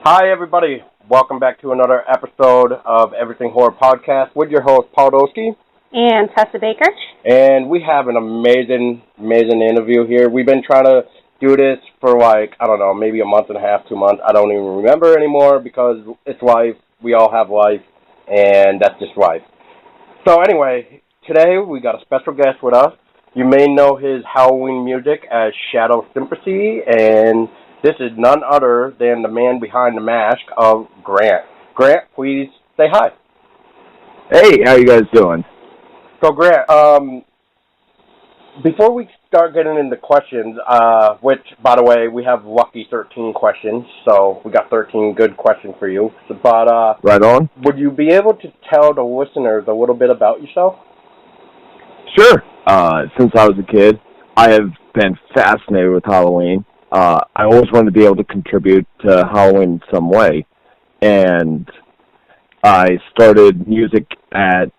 Hi, everybody. Welcome back to another episode of Everything Horror Podcast with your host, Paul Doski. And Tessa Baker. And we have an amazing interview here. We've been trying to do this for maybe a month and a half, 2 months. I don't even remember anymore because it's life. We all have life, and that's just life. So anyway, today we got a special guest with us. You may know his Halloween music as Shadow Sympathy, and this is none other than the man behind the mask of Grant. Grant, please say hi. Hey, how you guys doing? So, Grant, before we start getting into questions, which, by the way, we have lucky 13 questions, so we got 13 good questions for you. But, right on. Would you be able to tell the listeners a little bit about yourself? Sure. Since I was a kid, I have been fascinated with Halloween. I always wanted to be able to contribute to Halloween in some way. And I started music at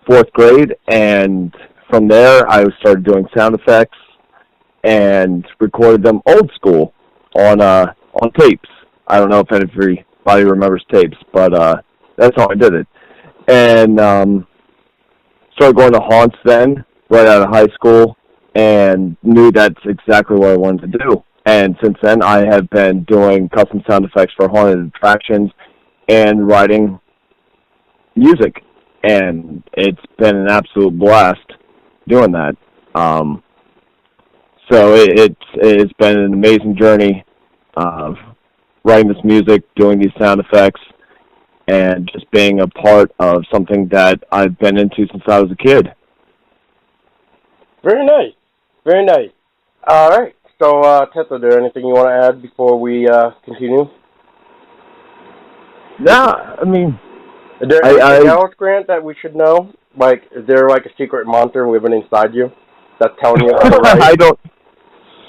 4th grade, and from there I started doing sound effects and recorded them old school on tapes. I don't know if everybody remembers tapes, but that's how I did it. And started going to haunts then, right out of high school, and knew that's exactly what I wanted to do. And since then, I have been doing custom sound effects for haunted attractions and writing music. And it's been an absolute blast doing that. So it's been an amazing journey of writing this music, doing these sound effects, and just being a part of something that I've been into since I was a kid. Very nice. Very nice. All right. So, Tessa, is there anything you want to add before we continue? No, I mean... Is there anything else, Grant, that we should know? Like, is there, like, a secret monster living inside you that's telling you all the right? I don't...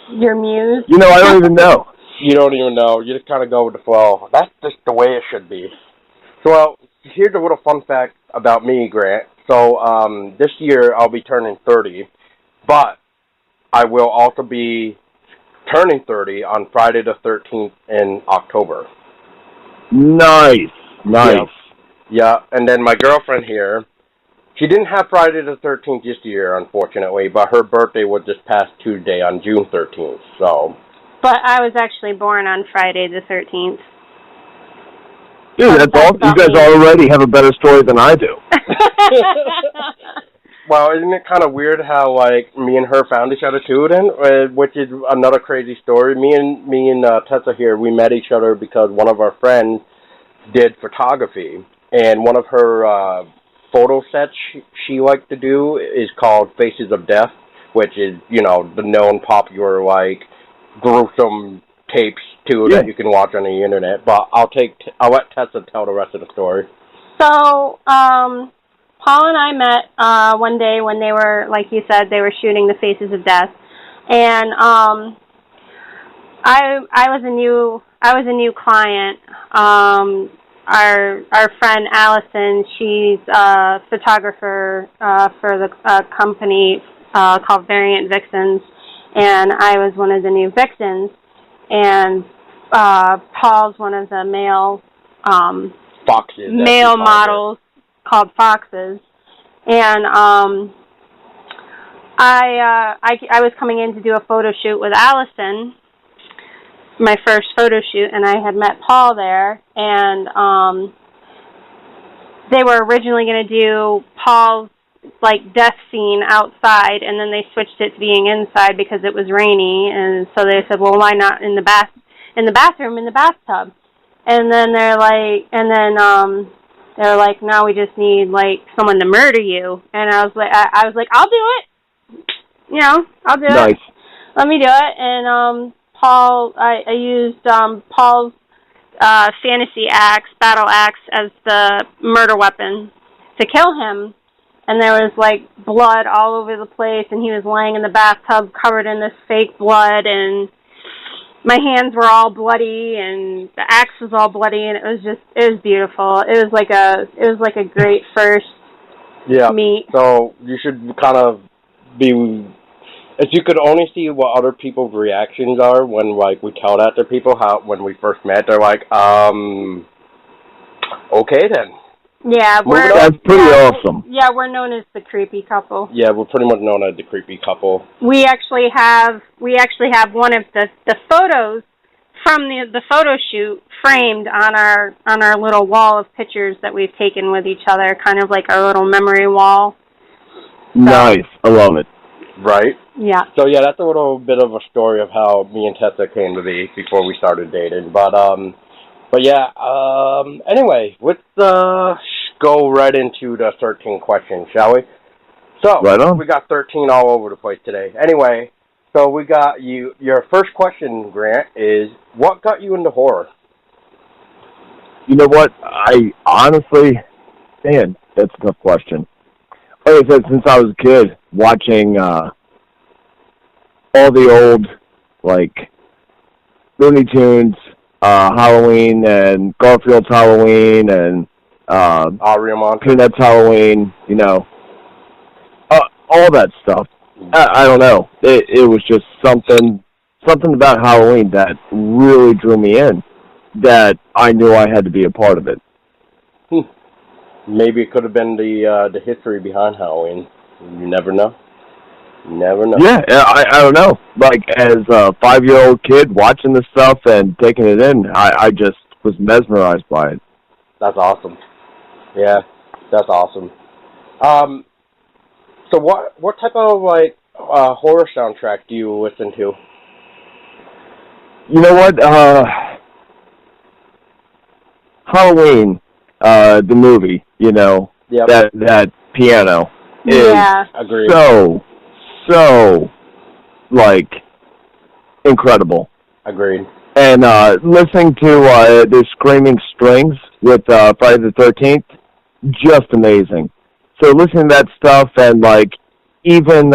Your muse? You know, I don't even know. You don't even know. You just kind of go with the flow. That's just the way it should be. So, well, here's a little fun fact about me, Grant. So, this year I'll be turning 30, but I will also be turning 30 on Friday the 13th in October. Nice. Yeah, and then my girlfriend here, she didn't have Friday the 13th this year, unfortunately, but her birthday was this past Tuesday on June 13th, so... But I was actually born on Friday the 13th. Dude, that's all. You guys already have a better story than I do. Well, isn't it kind of weird how, like, me and her found each other, too, then? Which is another crazy story. Me and Tessa here, we met each other because one of our friends did photography, and one of her photo sets she liked to do is called Faces of Death, which is, you know, the known popular, like, gruesome tapes, too, that you can watch on the internet. But I'll let Tessa tell the rest of the story. So, Paul and I met one day when they were, like you said, they were shooting the Faces of Death, and I was a new client. Our friend Allison, she's a photographer for the company called Variant Vixens, and I was one of the new vixens, and Paul's one of the male Foxes, male models called Foxes, and I was coming in to do a photo shoot with Allison, my first photo shoot, and I had met Paul there, and they were originally going to do Paul's like death scene outside, and then they switched it to being inside because it was rainy, and so they said, well, why not in the bathroom in the bathtub? And then they're like, no, we just need like someone to murder you. And I was like, I'll do it. You know, I'll do it. Let me do it. And Paul, I used Paul's fantasy axe, battle axe, as the murder weapon to kill him. And there was like blood all over the place, and he was laying in the bathtub covered in this fake blood, and my hands were all bloody, and the axe was all bloody, and it was beautiful. It was like a great first meet. So you should kind of be If you could only see what other people's reactions are when, like, we tell that to people, how when we first met, they're like, okay then. Yeah, that's pretty awesome. Yeah, we're known as the creepy couple. Yeah, we're pretty much known as the creepy couple. We actually have one of the photos from the photo shoot framed on our little wall of pictures that we've taken with each other, kind of like our little memory wall. Nice, I love it. Right? Yeah. So yeah, that's a little bit of a story of how me and Tessa came to be before we started dating. But yeah. Anyway, let's go right into the 13 questions, shall we? So right on. We got 13 all over the place today. Anyway, so we got you. Your first question, Grant, is what got you into horror? You know what? I honestly, man, that's a tough question. Like I said, since I was a kid, watching all the old, like, Looney Tunes, Halloween, and Garfield's Halloween, and Peanuts Halloween, you know, all that stuff. I don't know. It was just something about Halloween that really drew me in, that I knew I had to be a part of it. Maybe it could have been the history behind Halloween. You never know. Yeah, I don't know. Like, as a 5-year-old kid watching this stuff and taking it in, I just was mesmerized by it. That's awesome. Yeah, that's awesome. So what type of, like, horror soundtrack do you listen to? You know what? Halloween, the movie, you know, yep. that piano is so, like, incredible. Agreed. And listening to the Screaming Strings with Friday the 13th, just amazing. So listening to that stuff, and, like, even,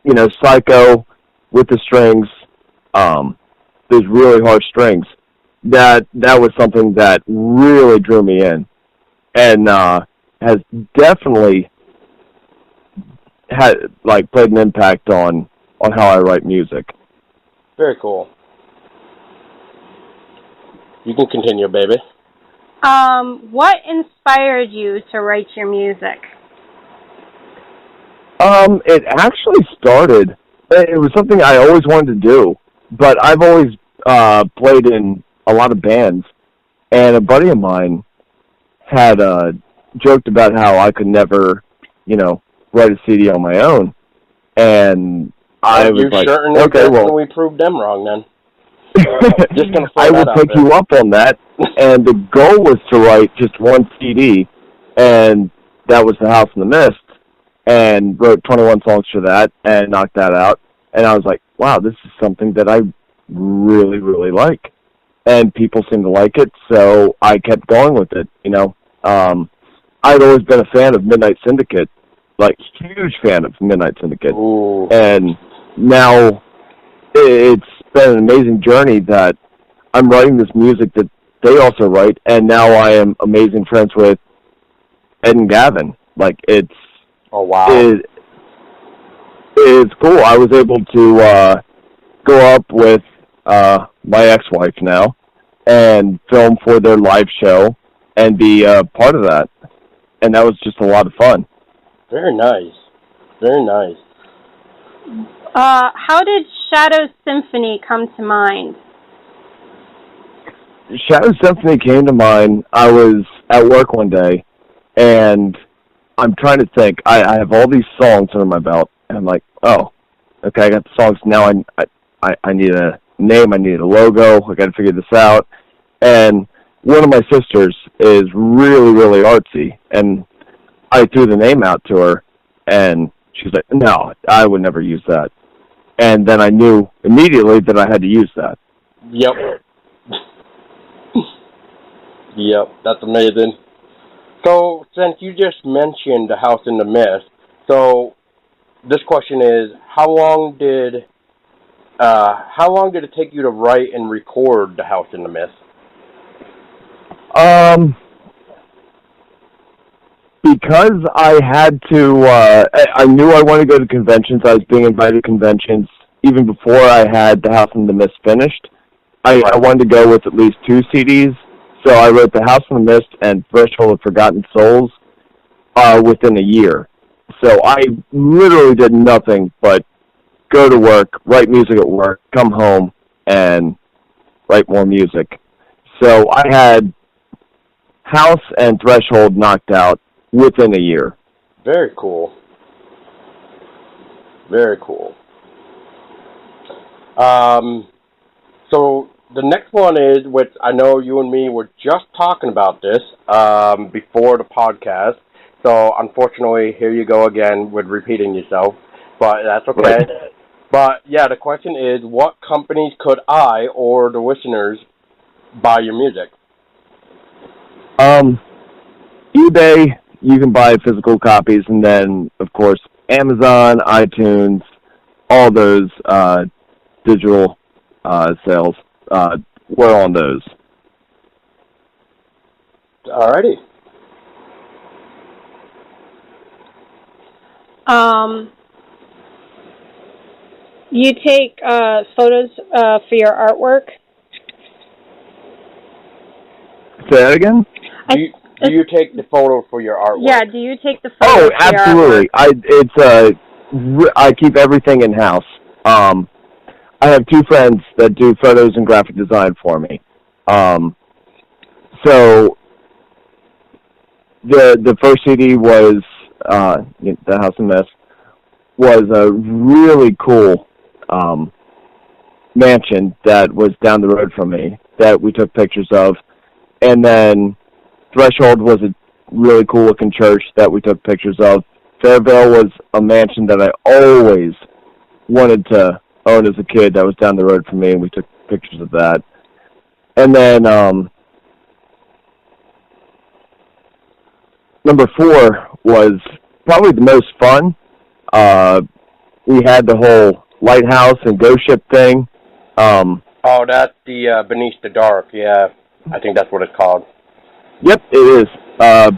you know, Psycho with the strings, those really harsh strings, that was something that really drew me in, and has definitely had, like, played an impact on how I write music. Very cool. You can continue, baby. What inspired you to write your music? It actually started, it was something I always wanted to do, but I've always played in a lot of bands, and a buddy of mine had joked about how I could never, you know, write a CD on my own, and I was like, okay, well, we proved them wrong then. Just gonna I would take you up on that, and the goal was to write just one CD, and that was The House in the Mist, and wrote 21 songs for that, and knocked that out, and I was like, wow, this is something that I really, really like, and people seem to like it, so I kept going with it, you know. I'd always been a fan of Midnight Syndicate, like, huge fan of Midnight Syndicate. Ooh. And now it's been an amazing journey that I'm writing this music that they also write, and now I am amazing friends with Ed and Gavin. Like, it's... Oh, wow. It's cool. I was able to go up with my ex-wife now and film for their live show and be part of that. And that was just a lot of fun. Very nice. Very nice. How did Shadow Symphony come to mind? Shadow Symphony came to mind. I was at work one day, and I'm trying to think. I have all these songs under my belt, and I'm like, oh, okay, I got the songs. Now I need a name. I need a logo. I got to figure this out. And one of my sisters is really, really artsy, and I threw the name out to her, and she's like, no, I would never use that. And then I knew immediately that I had to use that. Yep. Yep, that's amazing. So, since you just mentioned The House in the Mist, so this question is, how long did it take you to write and record The House in the Mist? because I had to, I knew I wanted to go to conventions. I was being invited to conventions even before I had The House in the Mist finished. I wanted to go with at least 2 CDs, so I wrote The House in the Mist and Threshold of Forgotten Souls within a year. So I literally did nothing but go to work, write music at work, come home, and write more music. So I had House and Threshold knocked out within a year. Very cool. Very cool. So the next one is, which I know you and me were just talking about this before the podcast. So unfortunately, here you go again with repeating yourself, but that's okay. Right. But yeah, the question is, what companies could I or the listeners buy your music? eBay, you can buy physical copies, and then, of course, Amazon, iTunes, all those digital sales, we're on those. Alrighty. You take photos for your artwork? Say that again? Do you take the photo for your artwork? Yeah, do you take the photos for absolutely. your artwork? I keep everything in-house. I have 2 friends that do photos and graphic design for me. So the first CD was The House in Mist, was a really cool mansion that was down the road from me that we took pictures of. And then Threshold was a really cool looking church that we took pictures of. Fairvale was a mansion that I always wanted to own as a kid that was down the road from me, and we took pictures of that. And then number 4 was probably the most fun. We had the whole lighthouse and ghost ship thing. Oh, that's the Beneath the Dark, yeah. I think that's what it's called. Yep, it is.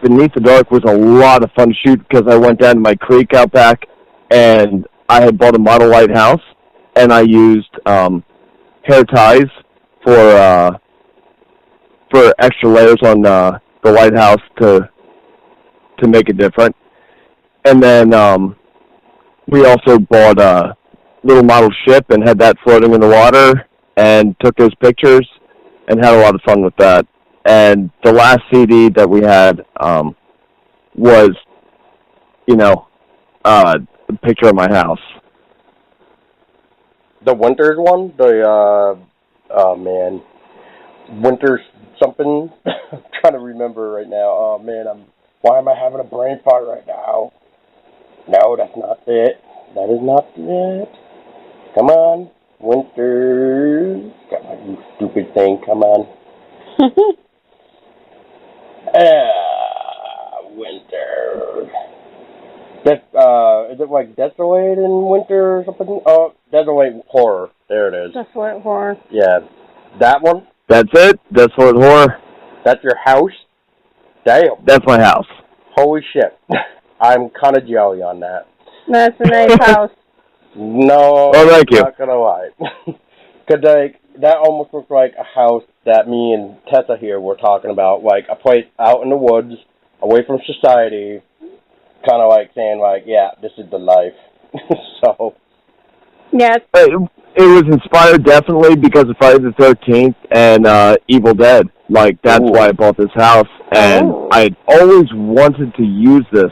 Beneath the Dark was a lot of fun to shoot because I went down to my creek out back, and I had bought a model lighthouse, and I used hair ties for extra layers on the lighthouse to make it different. And then we also bought a little model ship and had that floating in the water and took those pictures and had a lot of fun with that. And the last CD that we had was, a picture of my house. The Winters one? Oh man. Winters something? I'm trying to remember right now. Oh man, why am I having a brain fart right now? No, that's not it. That is not it. Come on. Winters. Come on, you stupid thing. Come on. Winter. Is it like Desolate in Winter or something? Oh, Desolate Horror. There it is. Desolate Horror. Yeah. That one? That's it. Desolate Horror. That's your house? Damn. That's my house. Holy shit. I'm kind of jelly on that. That's a nice house. No, oh, thank you. I'm not gonna lie. Cause that almost looks like a house that me and Tessa here were talking about, like a place out in the woods, away from society, kind of like saying like, yeah, this is the life. So. Yes. It was inspired definitely because of Friday the 13th and Evil Dead. Like, that's why I bought this house. And I always wanted to use this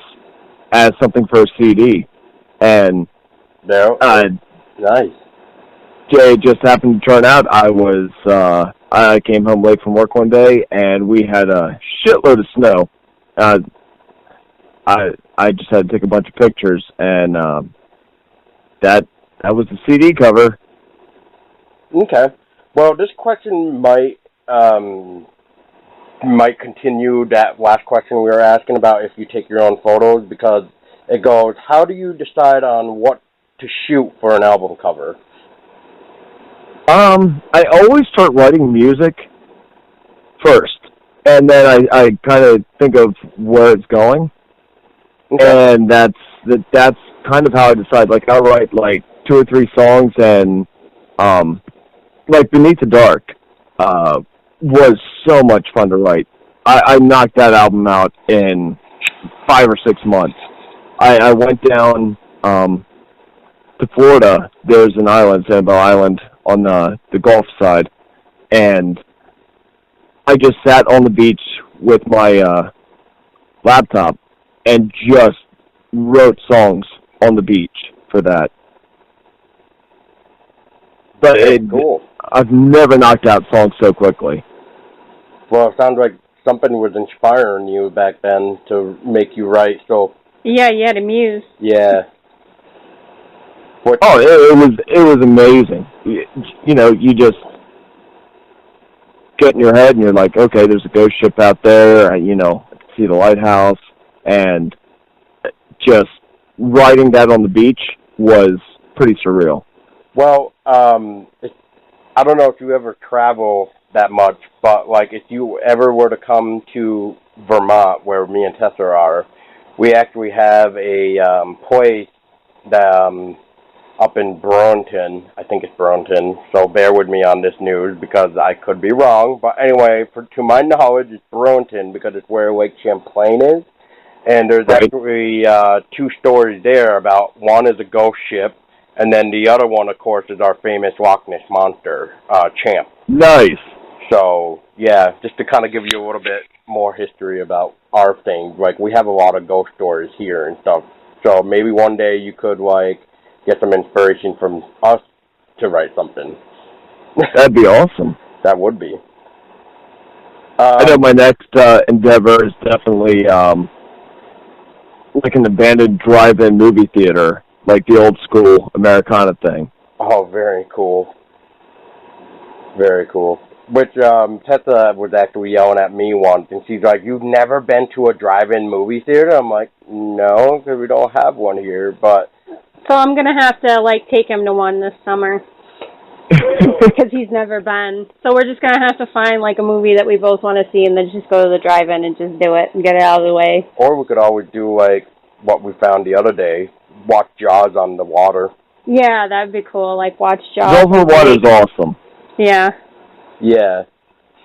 as something for a CD. And nice. It just happened to turn out I came home late from work one day, and we had a shitload of snow. I just had to take a bunch of pictures, and that was the CD cover. Okay. Well, this question might continue that last question we were asking about if you take your own photos, because it goes, how do you decide on what to shoot for an album cover? I always start writing music first, and then I kind of think of where it's going. And that's kind of how I decide. Like, I'll write, like, 2 or 3 songs, and, like, Beneath the Dark was so much fun to write. I knocked that album out in 5 or 6 months. I went down to Florida. There's an island, Sanibel Island, on the Gulf side, and I just sat on the beach with my laptop and just wrote songs on the beach for that. But cool. I've never knocked out songs so quickly. Well, it sounds like something was inspiring you back then to make you write. So yeah, you had a muse. Yeah. It was amazing. You know, you just get in your head and you're like, okay, there's a ghost ship out there. You know, I can see the lighthouse, and just writing that on the beach was pretty surreal. Well, I don't know if you ever travel that much, but, like, if you ever were to come to Vermont, where me and Tessa are, we actually have a place that up in Burlington. I think it's Burlington, so bear with me on this news because I could be wrong. But anyway, to my knowledge, it's Burlington because it's where Lake Champlain is. And there's actually 2 stories there about, one is a ghost ship, and then the other one, of course, is our famous Loch Ness Monster, Champ. Nice. So, yeah, just to kind of give you a little bit more history about our thing. Like, we have a lot of ghost stories here and stuff. So maybe one day you could, like, get some inspiration from us to write something. That'd be awesome. That would be. I know my next endeavor is definitely like an abandoned drive-in movie theater, like the old school Americana thing. Oh, very cool. Very cool. Which Tessa was actually yelling at me once, and she's like, "You've never been to a drive-in movie theater?" I'm like, "No, because we don't have one here." But so I'm gonna have to, like, take him to one this summer because he's never been. So we're just gonna have to find, like, a movie that we both want to see, and then just go to the drive-in and just do it and get it out of the way. Or we could always do, like, what we found the other day: watch Jaws on the water. Yeah, that'd be cool. Like, watch Jaws. Jaws on the water is awesome. Yeah. Yeah.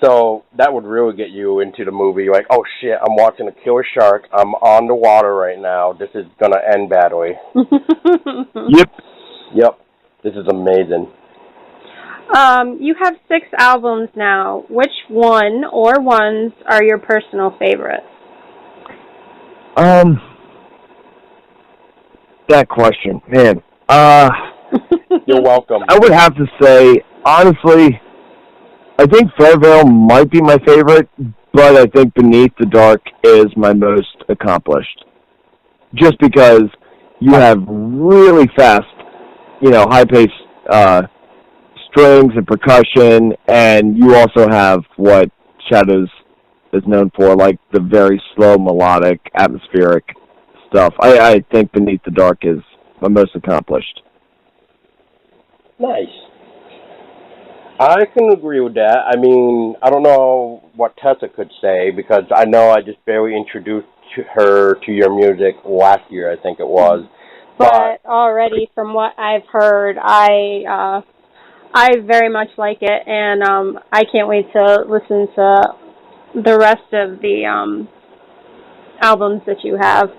So that would really get you into the movie. Like, oh shit, I'm watching a killer shark. I'm on the water right now. This is gonna end badly. Yep. This is amazing. You have 6 albums now. Which one or ones are your personal favorites? That question, man. You're welcome. I would have to say, honestly, I think Fairvale might be my favorite, but I think Beneath the Dark is my most accomplished. Just because you have really fast, you know, high-paced strings and percussion, and you also have what Shadows is known for, like the very slow, melodic, atmospheric stuff. I think Beneath the Dark is my most accomplished. Nice. I can agree with that. I mean, I don't know what Tessa could say, because I know I just barely introduced her to your music last year, I think it was. But already, from what I've heard, I very much like it, and I can't wait to listen to the rest of the albums that you have.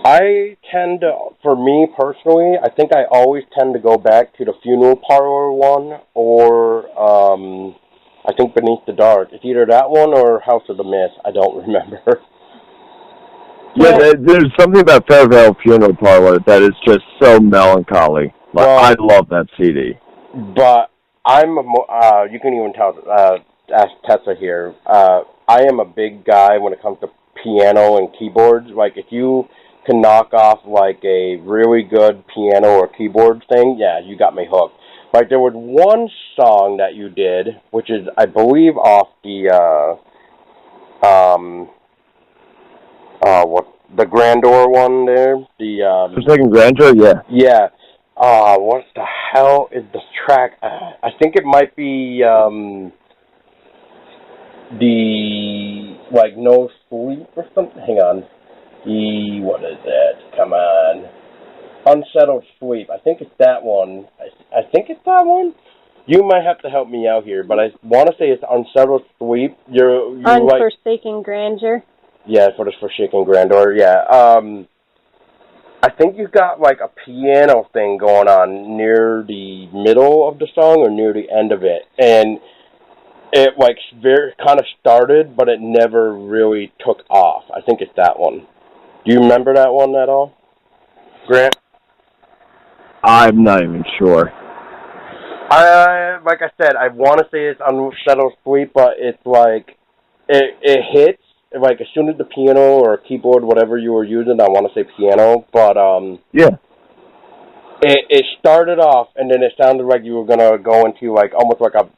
I tend to, for me personally, I think I always tend to go back to the Funeral Parlor one, or I think Beneath the Dark. It's either that one or House of the Mist. I don't remember. Yeah, there's something about Fairvale Funeral Parlor that is just so melancholy. Like, well, I love that CD. But I'm you can even tell, ask Tessa here, I am a big guy when it comes to piano and keyboards. Like, if you can knock off, like, a really good piano or keyboard thing, yeah, you got me hooked. Like, there was one song that you did, which is, I believe, off the, the Grandeur one there, the second Grandeur, yeah. Yeah. What the hell is the track? I think it might be, the, like, No Sleep or something. Hang on. What is it? Come on. Unsettled Sweep. I think it's that one. I think it's that one. You might have to help me out here, but I want to say it's Unsettled Sweep. Unforsaken Grandeur. Yeah, for the Forsaken Grandeur. Yeah. I think you got like a piano thing going on near the middle of the song or near the end of it, and it like very kind of started, but it never really took off. I think it's that one. Do you remember that one at all, Grant? I'm not even sure. Like I said, I want to say it's Unsettled Sweep, but it's like it hits like as soon as the piano or keyboard, whatever you were using. I want to say piano, but yeah, it started off and then it sounded like you were gonna go into like almost like a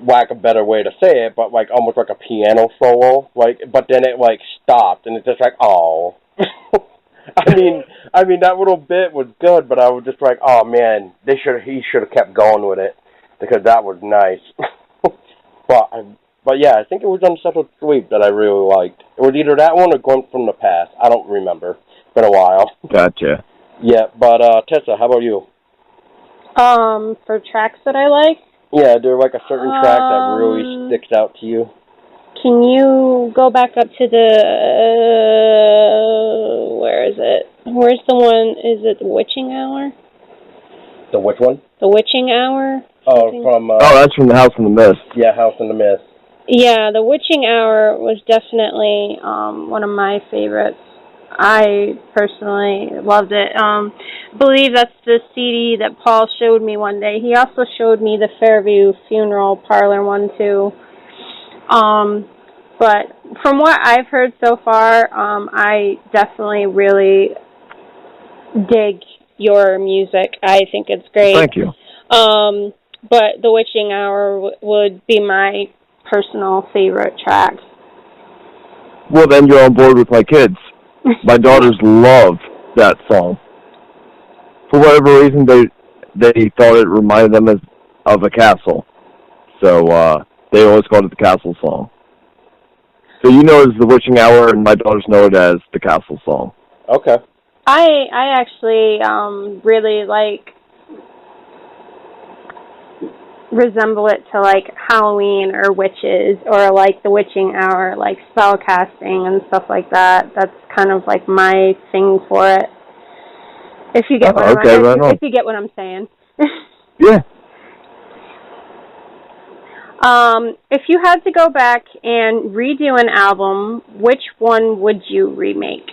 lack of a better way to say it, but like almost like a piano solo, like. But then it like stopped and it's just like, oh. I mean that little bit was good, but I was just like, oh man, he should have kept going with it because that was nice. but yeah, I think it was Unsettled Sweep that I really liked. It was either that one or Glimpse from the Past. I don't remember. It's been a while. Gotcha. Yeah, but Tessa, how about you? For tracks that I like? Yeah, there like a certain track that really sticks out to you. Can you go back up to the, where is it? Where's the one, is it The Witching Hour? The which one? The Witching Hour? Oh, from... that's from The House in the Mist. Yeah, House in the Mist. Yeah, The Witching Hour was definitely one of my favorites. I personally loved it. I believe that's the CD that Paul showed me one day. He also showed me the Fairview Funeral Parlor one, too. But from what I've heard so far, I definitely really dig your music. I think it's great. Thank you. But The Witching Hour would be my personal favorite track. Well, then you're on board with my kids. My daughters love that song. For whatever reason, they thought it reminded them of a castle. So, they always called it the castle song. So you know it as The Witching Hour, and my daughters know it as the castle song. Okay. I actually really resemble it to like Halloween or witches or like The Witching Hour, like spell casting and stuff like that. That's kind of like my thing for it. If you get if you get what I'm saying. Yeah. If you had to go back and redo an album, which one would you remake?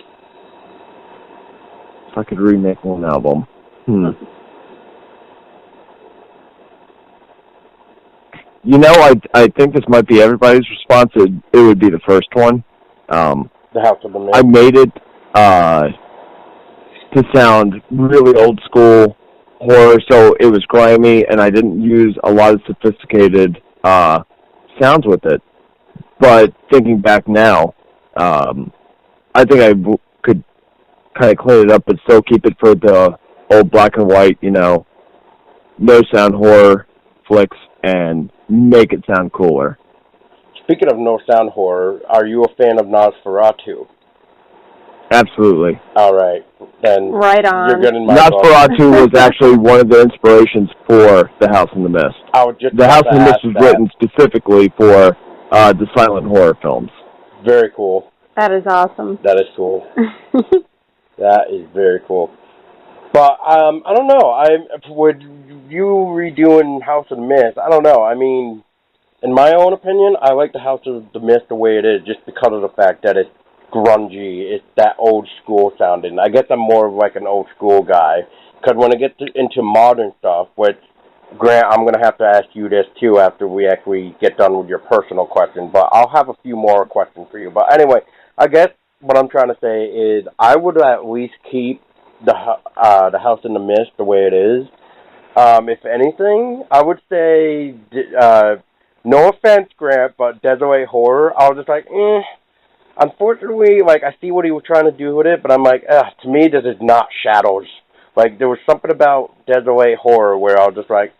If I could remake one album. You know, I think this might be everybody's response. It would be the first one. The House of the Mist. I made it to sound really old school horror, so it was grimy, and I didn't use a lot of sophisticated sounds with it. But thinking back now, I think I could kind of clean it up, but still keep it for the old black and white, no sound horror flicks, and make it sound cooler. Speaking of no sound horror, are you a fan of Nosferatu? Absolutely. All right, then. Right on. You're good in my Nosferatu was actually one of the inspirations for The House in the Mist. The House in the Mist was written specifically for the silent horror films. Very cool. That is awesome. That is cool. That is very cool. But I don't know. Would you redoing House of the Mist? I don't know. I mean, in my own opinion, I like the House of the Mist the way it is, just because of the fact that it's grungy. It's that old school sounding. I guess I'm more of like an old school guy. Because when I get into modern stuff, which, Grant, I'm going to have to ask you this too after we actually get done with your personal question. But I'll have a few more questions for you. But anyway, I guess what I'm trying to say is I would at least keep the House in the Mist the way it is. If anything, I would say, no offense, Grant, but Desolate Horror, I was just like, Unfortunately, like, I see what he was trying to do with it, but I'm like, to me, this is not Shadows. Like, there was something about Desolate Horror where I was just like,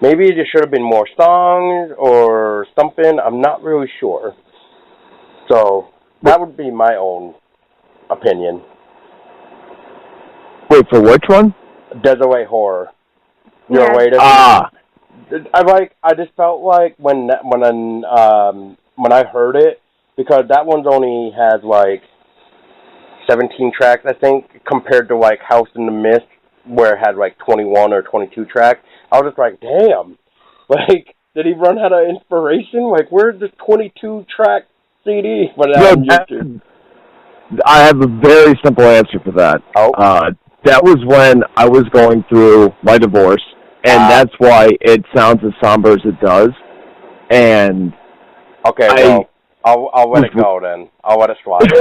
maybe there should have been more songs or something. I'm not really sure. So, That would be my own opinion. Wait, for which one? Desiree Horror. Yeah. I just felt like when I heard it, because that one's only has like 17 tracks, I think, compared to like House in the Mist, where it had like 21 or 22 tracks. I was just like, damn, like, did he run out of inspiration? Like, where's this 22 track CD? I have a very simple answer for that. Oh. That was when I was going through my divorce, and that's why it sounds as somber as it does. And okay, I'll let it go then. I'll let it slide.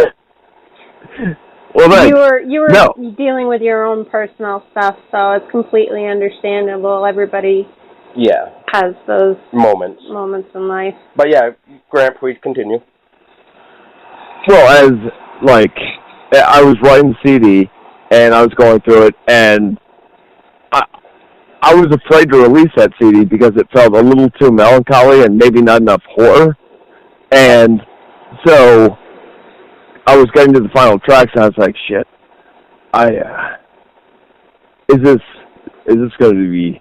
Well, thanks. You were dealing with your own personal stuff, so it's completely understandable. Everybody has those moments in life. But yeah, Grant, please continue. Well, as like I was writing the CD and I was going through it, and I was afraid to release that CD because it felt a little too melancholy and maybe not enough horror. And so I was getting to the final tracks, and I was like, "Shit, is this going to be,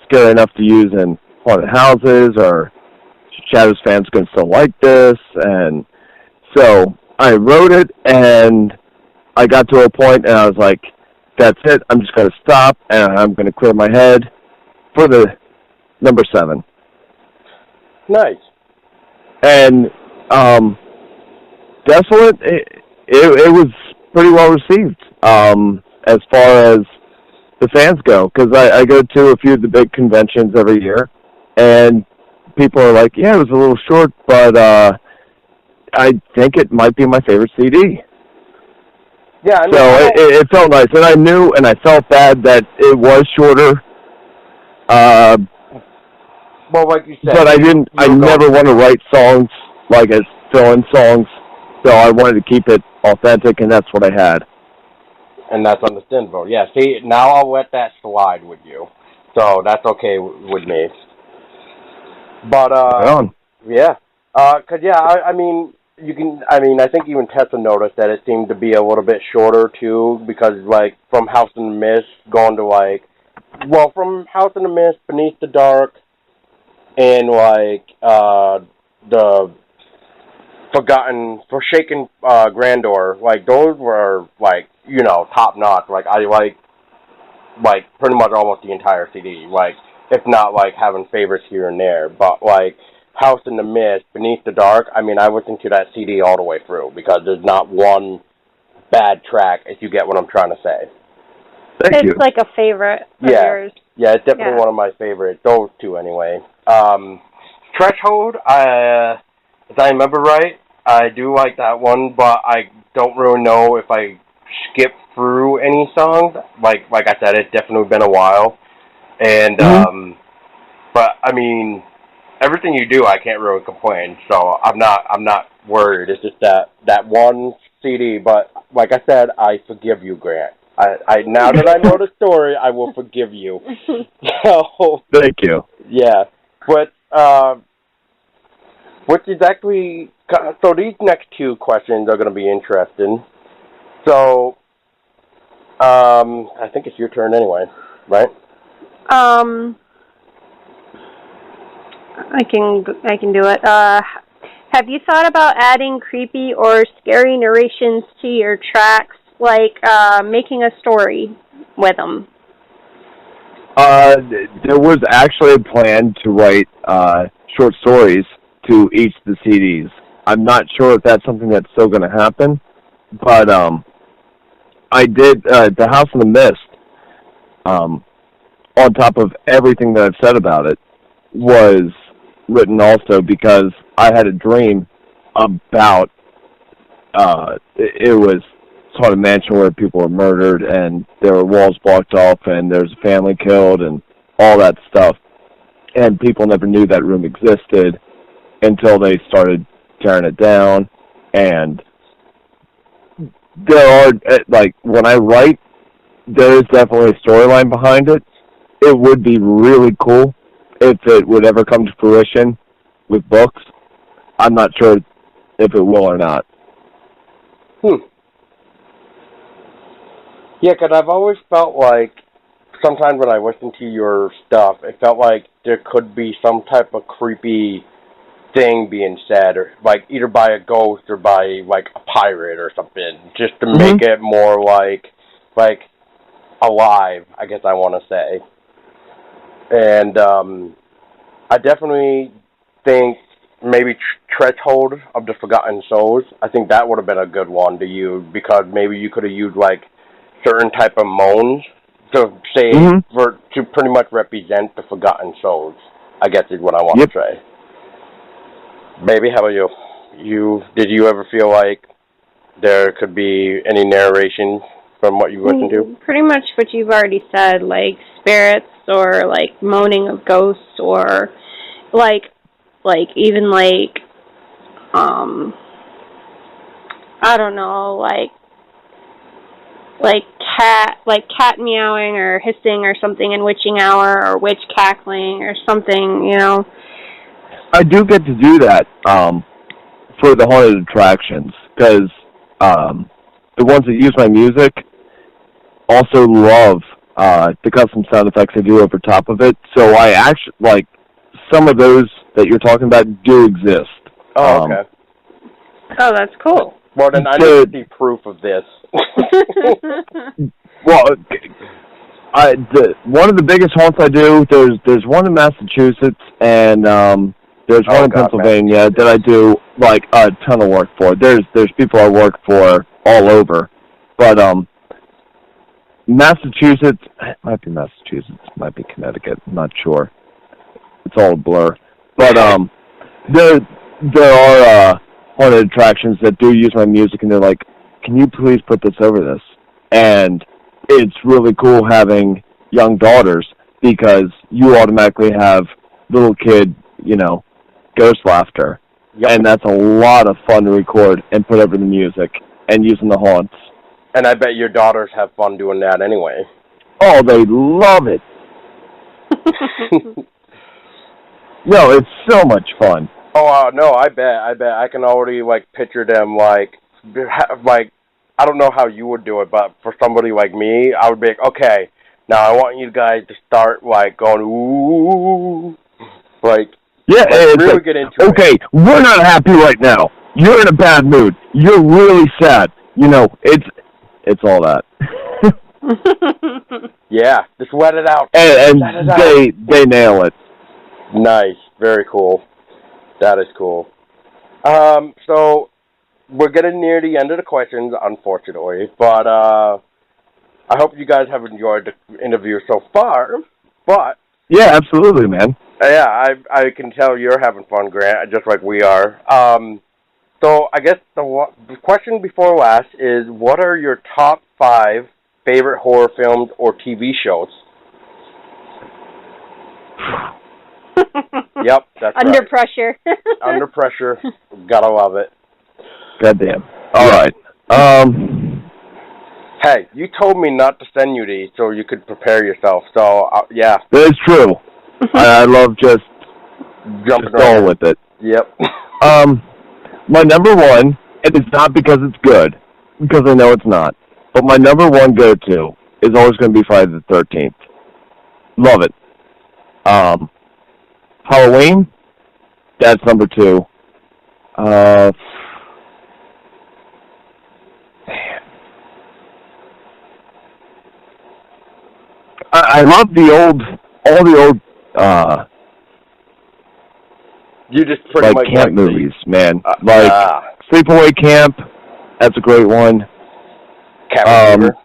scary enough to use in haunted houses, or Shadows fans going to still like this?" And so I wrote it, and I got to a point, and I was like, "That's it. I'm just going to stop, and I'm going to clear my head for the number 7." Nice. And Desolate, it was pretty well received as far as the fans go, because I go to a few of the big conventions every year, and people are like, "Yeah, it was a little short, but I think it might be my favorite CD." Yeah, I mean, so it felt nice, and I knew, and I felt bad that it was shorter. Well, like you said, but I never want to write songs like as fill-in songs, so I wanted to keep it authentic, and that's what I had. And that's understandable. Yeah, see, now I'll let that slide with you. So that's okay with me. But, yeah. I think even Tessa noticed that it seemed to be a little bit shorter, too, because, like, from House in the Mist going to, from House in the Mist, Beneath the Dark, and, the Forsaken Grandeur, those were, top-notch. I like, pretty much almost the entire CD. If not, having favorites here and there. But, House in the Mist, Beneath the Dark, I listened to that CD all the way through, because there's not one bad track, if you get what I'm trying to say. Thank you. It's like a favorite of yours. Yeah, it's definitely one of my favorites. Those two, anyway. Threshold, if I remember right, I do like that one, but I don't really know if I skip through any songs. Like I said, it's definitely been a while. And, but, everything you do, I can't really complain, so I'm not worried. It's just that one CD, but like I said, I forgive you, Grant. I now that I know the story, I will forgive you. So, thank you. Yeah, but what's exactly? So these next two questions are going to be interesting. So, I think it's your turn anyway, right? I can do it. Have you thought about adding creepy or scary narrations to your tracks, like making a story with them? There was actually a plan to write short stories to each of the CDs. I'm not sure if that's something that's still going to happen, but I did The House in the Mist, on top of everything that I've said about it, was written also because I had a dream about it was sort of a mansion where people were murdered and there were walls blocked off and there was a family killed and all that stuff, and people never knew that room existed until they started tearing it down. And there are, when I write, there is definitely a storyline behind it. It would be really cool if it would ever come to fruition with books. I'm not sure if it will or not. Yeah, because I've always felt like sometimes when I listen to your stuff, it felt like there could be some type of creepy thing being said, or like either by a ghost or by like a pirate or something, just to make it more like alive, I guess I want to say. And I definitely think maybe Threshold of the Forgotten Souls. I think that would have been a good one to use, because maybe you could have used like certain type of moans to say to pretty much represent the Forgotten Souls, I guess is what I want to say. Baby, how about you? Did you ever feel like there could be any narration from what you listened to? Pretty much what you've already said, like spirits or like moaning of ghosts, or like even like I don't know, like cat meowing or hissing or something in witching hour, or witch cackling or something, you know. I do get to do that for the haunted attractions, because the ones that use my music also love the custom sound effects I do over top of it. So I actually, like, some of those that you're talking about do exist. Oh, okay. Oh, that's cool. Well, then I need to see proof of this. Well, one of the biggest haunts I do, there's one in Massachusetts, and there's one in Pennsylvania that I do like a ton of work for. There's people I work for all over, but Massachusetts, it might be Massachusetts, it might be Connecticut, I'm not sure. It's all a blur. But there are haunted attractions that do use my music, and they're like, can you please put this over this? And it's really cool having young daughters, because you automatically have little kid, you know, ghost laughter. Yep. And that's a lot of fun to record and put over the music and using the haunts. And I bet your daughters have fun doing that anyway. Oh, they love it. No, it's so much fun. Oh, no, I bet. I can already, like, picture them, like, I don't know how you would do it, but for somebody like me, I would be like, okay, now I want you guys to start, like, going, ooh, like, yeah, really like, get into it. Okay, we're not happy right now. You're in a bad mood. You're really sad. You know, it's all that. Yeah, just let it out. And they nail it. Nice, very cool. That is cool. So we're getting near the end of the questions, unfortunately, but I hope you guys have enjoyed the interview so far. But yeah, absolutely, man. Yeah, I can tell you're having fun, Grant, just like we are. So I guess the question before last is, what are your top 5 favorite horror films or TV shows? Yep, that's Under right. pressure. Under pressure. Gotta love it. Goddamn. All right. Hey, you told me not to send you these so you could prepare yourself. So, yeah. That is true. I love just jumping going with it. Yep. My number one, and it's not because it's good, because I know it's not, but my number one go-to is always going to be Friday the 13th. Love it. Halloween, that's number 2. I love all the old, you just pretty like much camp movies, man. Like Sleepaway Camp, that's a great one. Cabin Fever.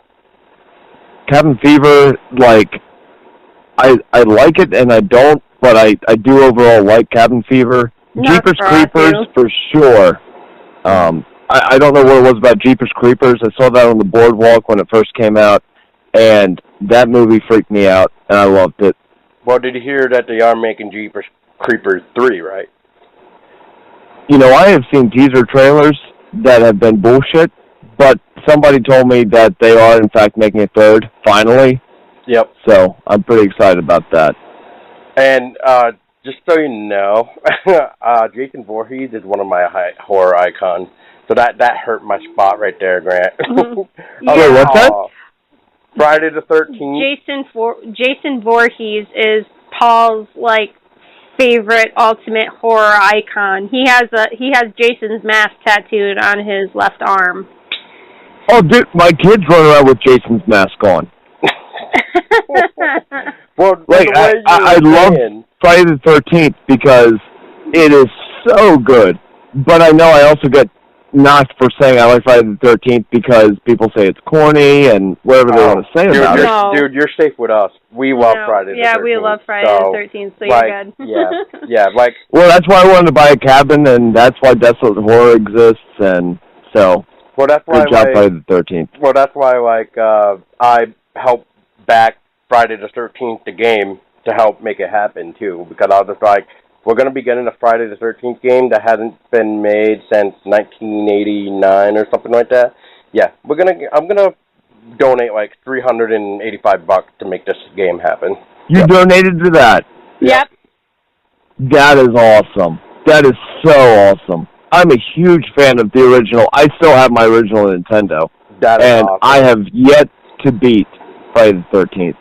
Cabin Fever, like, I like it and I don't, but I do overall like Cabin Fever. Jeepers Creepers, for sure. I don't know what it was about Jeepers Creepers. I saw that on the boardwalk when it first came out, and that movie freaked me out, and I loved it. Well, did you hear that they are making Jeepers Creepers 3, right? You know, I have seen teaser trailers that have been bullshit, but somebody told me that they are, in fact, making a 3rd, finally. Yep. So, I'm pretty excited about that. And just so you know, Jason Voorhees is one of my horror icons. So that hurt my spot right there, Grant. Yeah. Wait, what's that? Friday the 13th. Jason Voorhees is Paul's favorite ultimate horror icon. He has Jason's mask tattooed on his left arm. Oh, dude, my kids run around with Jason's mask on. Well, I love Friday the 13th because it is so good. But I know I also get knocked for saying I like Friday the 13th because people say it's corny and whatever they want to say about it. Dude, you're safe with us. We love Friday the 13th. Yeah, we love Friday the 13th, so you're good. yeah, well, that's why I wanted to buy a cabin, and that's why Desolate Horror exists, and so... Well, that's why, good job, Friday the 13th. Well, that's why, I helped back Friday the 13th, the game, to help make it happen, too. Because I was just like, we're going to be getting a Friday the 13th game that hasn't been made since 1989 or something like that. Yeah, I'm going to donate, $385 to make this game happen. You donated to that? Yep. That is awesome. That is so awesome. I'm a huge fan of the original. I still have my original Nintendo. That is awesome. I have yet to beat Friday the 13th.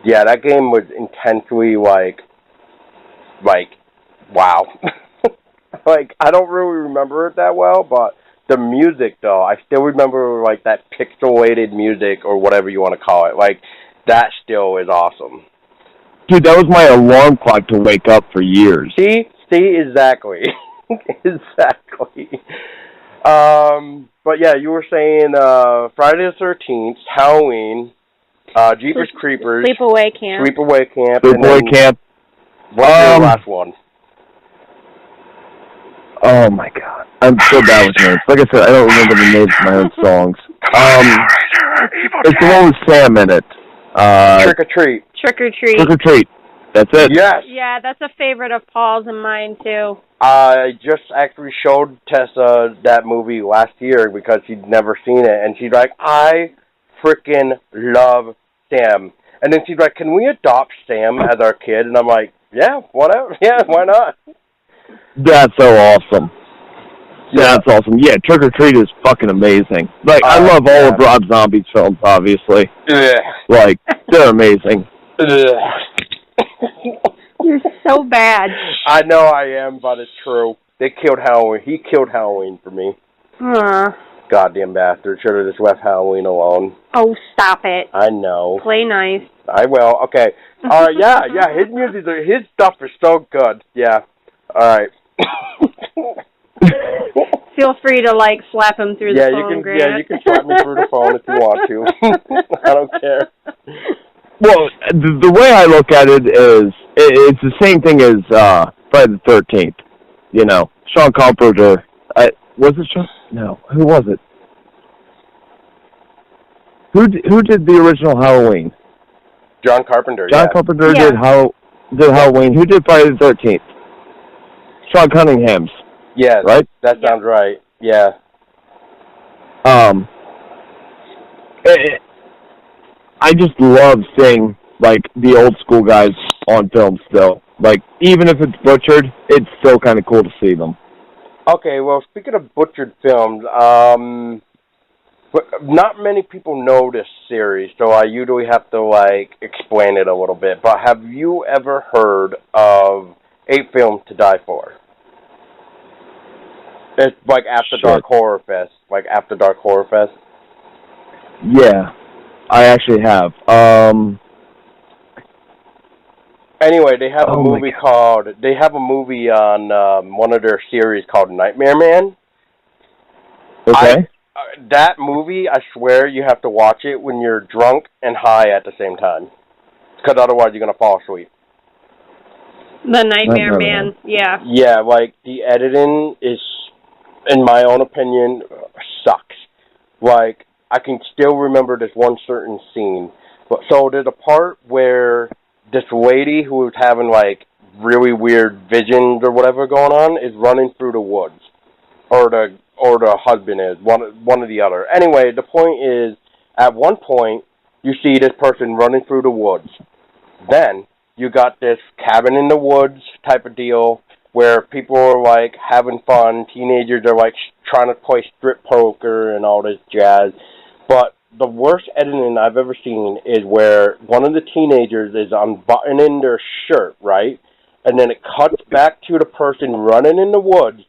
Yeah, that game was intensely, wow. I don't really remember it that well, but the music, though, I still remember, that pixelated music or whatever you want to call it. That still is awesome. Dude, that was my alarm clock to wake up for years. See, exactly. Exactly. But yeah, you were saying Friday the 13th, Halloween, Jeepers Creepers, Sleepaway Camp. Sleepaway Camp. What's your last one? Oh my god, I'm so bad with names. Like I said, I don't remember the names of my own songs. It's the one with Sam in it. Trick or Treat. Trick or Treat. Trick or Treat. That's it. Yes. Yeah, that's a favorite of Paul's and mine, too. I just actually showed Tessa that movie last year because she'd never seen it, and she's like, I freaking love Sam. And then she's like, can we adopt Sam as our kid? And I'm like, yeah, whatever. Yeah, why not? That's so awesome. Yeah, that's awesome. Yeah, Trick or Treat is fucking amazing. I love all of Rob Zombie's films, obviously. Yeah. They're amazing. You're so bad. I know I am, but it's true. They killed Halloween. He killed Halloween for me. Goddamn bastard. Should have just left Halloween alone. Oh, stop it. I know. Play nice. I will. Okay. Yeah. His music, his stuff is so good. Yeah. All right. Feel free to slap him through the phone, Grant. Yeah, you can slap me through the phone if you want to. I don't care. Well, the way I look at it is, it's the same thing as Friday the 13th. You know, Sean Carpenter. Was it Sean? No. Who was it? Who did the original Halloween? John Carpenter. John Carpenter did Halloween. Who did Friday the 13th? Sean Cunningham's. Yeah. Right? That sounds right. Yeah. I just love seeing the old school guys on film still. Even if it's butchered, it's still kind of cool to see them. Okay, well, speaking of butchered films, not many people know this series, so I usually have to explain it a little bit. But have you ever heard of 8 Films to Die For? It's After Dark Horror Fest. After Dark Horror Fest. Yeah, I actually have. Anyway, they have a movie called. They have a movie on one of their series called Nightmare Man. Okay. That movie, I swear, you have to watch it when you're drunk and high at the same time, because otherwise you're gonna fall asleep. The Nightmare Man, yeah. Yeah, the editing is, in my own opinion, sucks. I can still remember this one certain scene. So there's a part where this lady who was having really weird visions or whatever going on is running through the woods, or the husband is one or the other. Anyway, the point is, at one point you see this person running through the woods. Then you got this cabin in the woods type of deal where people are, like, having fun. Teenagers are, like, trying to play strip poker and all this jazz. But the worst editing I've ever seen is where one of the teenagers is unbuttoning their shirt, right? And then it cuts back to the person running in the woods,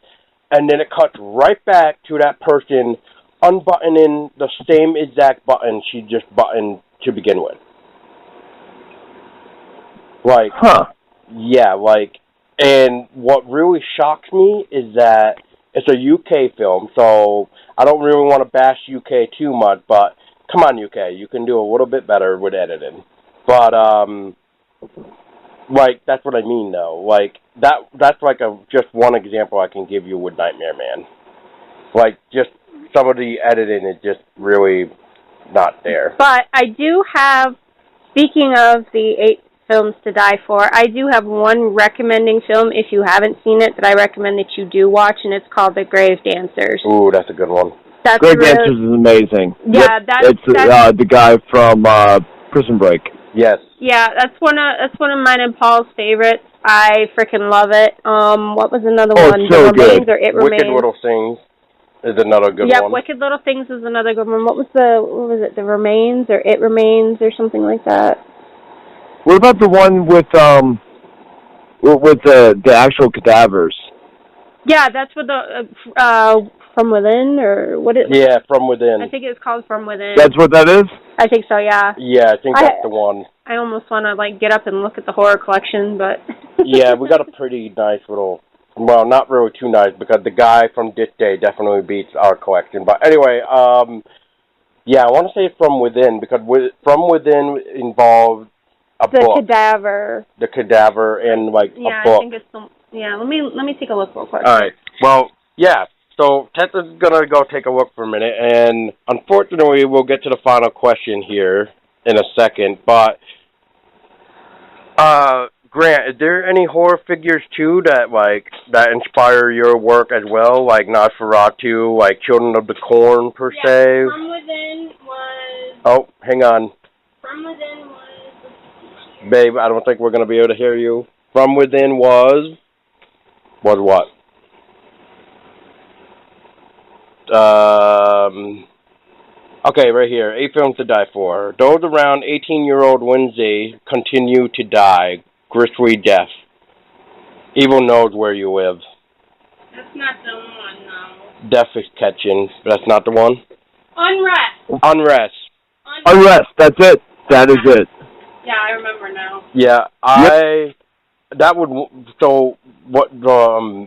and then it cuts right back to that person unbuttoning the same exact button she just buttoned to begin with. Like, yeah, like, and what really shocks me is that it's a UK film, so I don't really want to bash UK too much, but come on, UK, you can do a little bit better with editing. But, like, that's what I mean, though. Like, that's like just one example I can give you with Nightmare Man. Like, just some of the editing is just really not there. But I do have, speaking of the 8 films to die for, I do have one recommending film, if you haven't seen it, that I recommend that you do watch, and it's called The Grave Dancers. Ooh, that's a good one. Grave Dancers is amazing. Yeah, it's the guy from Prison Break. Yes. Yeah, that's one of mine and Paul's favorites. I freaking love it. What was another one? So The Remains good. or It Remains? Wicked Little Things is another good one. Yeah, Wicked Little Things is another good one. What was it? The Remains or It Remains or something like that? What about the one with the actual cadavers? Yeah, that's with the From Within, or what is? Yeah, From Within. I think it's called From Within. That's what that is? I think so, yeah. Yeah, I think that's the one. I almost want to, like, get up and look at the horror collection, but... Yeah, we got a pretty nice little... Well, not really too nice, because the guy from this day definitely beats our collection. But anyway, yeah, I want to say From Within, because From Within involved a book. The cadaver. The cadaver and, like, a book. Yeah, I think it's the... Yeah, let me take a look real quick. All right. Well, yeah. So Tessa's going to go take a look for a minute, and unfortunately we'll get to the final question here in a second, but Grant, is there any horror figures too that inspire your work as well, like Nosferatu, like Children of the Corn per se? From Within was... Oh, hang on. From Within was... Babe, I don't think we're going to be able to hear you. From Within was what? Okay, right here. 8 films to die for. Those around 18-year-old Wednesday continue to die. Grisly death. Evil knows where you live. That's not the one, no. Death is catching. That's not the one? Unrest. Unrest, that's it. That is it. Yeah, I remember now. Yeah,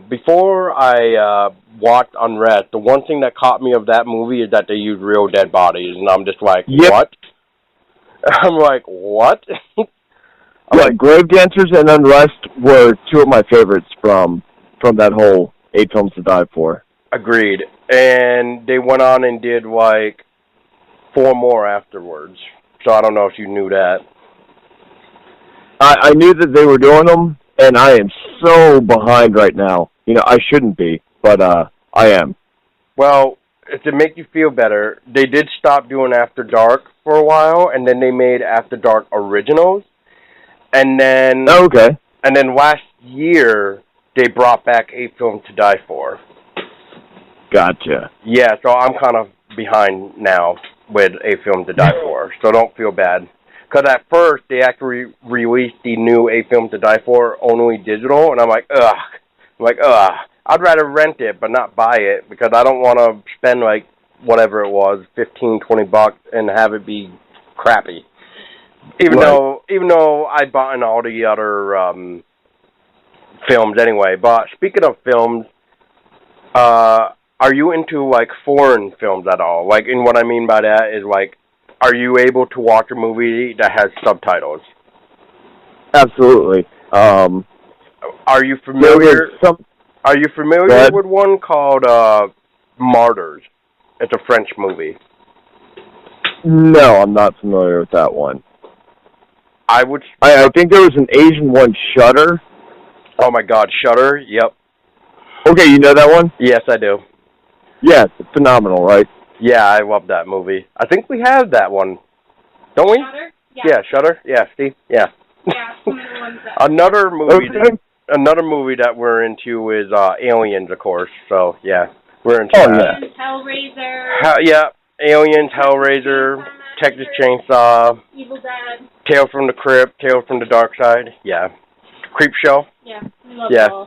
before I watched Unrest, the one thing that caught me of that movie is that they use real dead bodies, and I'm just like, what? I'm like, what? Grave Dancers and Unrest were 2 of my favorites from that whole 8 films to die for. Agreed. And they went on and did, 4 more afterwards. So I don't know if you knew that. I knew that they were doing them, and I am so behind right now. You know, I shouldn't be, but I am. Well, to make you feel better, they did stop doing After Dark for a while, and then they made After Dark Originals. And then... Oh, okay. And then last year, they brought back 8 films to die for. Gotcha. Yeah, so I'm kind of behind now with 8 films to die for, so don't feel bad. Because at first, they actually released the new 8 films to die for only digital, and I'm like, ugh. I'd rather rent it, but not buy it, because I don't want to spend, whatever it was, $15-$20, and have it be crappy. Even though I bought in all the other films anyway. But speaking of films, are you into, foreign films at all? And what I mean by that is, are you able to watch a movie that has subtitles? Absolutely. Are you familiar? Are you familiar with one called Martyrs? It's a French movie. No, I'm not familiar with that one. I think there was an Asian one, Shudder. Oh my God, Shudder. Yep. Okay, you know that one? Yes, I do. Yeah, it's phenomenal, right? Yeah, I love that movie. I think we have that one. Don't we? Shudder? Yeah, Shudder? Yeah, Steve? Yeah. Yeah, some of the Another movie that we're into is Aliens, of course. So yeah, we're into that. Yeah. Hellraiser. Yeah, Aliens, Hellraiser, Texas Chainsaw, Evil Dead, Tales from the Crypt, Tales from the Dark Side. Yeah, Creep Show. Yeah,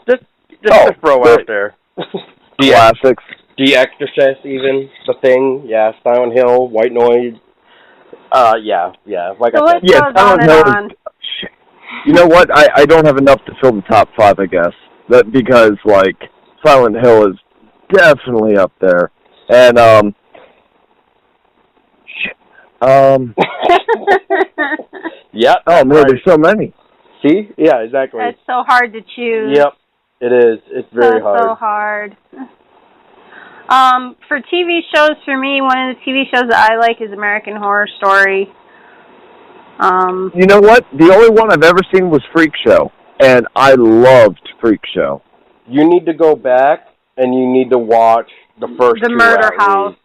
just to throw out there. Classics. The Exorcist, even The Thing. Yeah, Silent Hill, White Noise. Yeah. Like so I said. Yeah, Silent Hill. You know what? I don't have enough to fill the top 5, I guess. Because like Silent Hill is definitely up there, and yeah. Oh man, there's so many. See? Yeah, exactly. It's so hard to choose. Yep, it is. It's very hard. So hard. For TV shows, for me, one of the TV shows that I like is American Horror Story. You know what? The only one I've ever seen was Freak Show, and I loved Freak Show. You need to go back and you need to watch the first The two. Murder House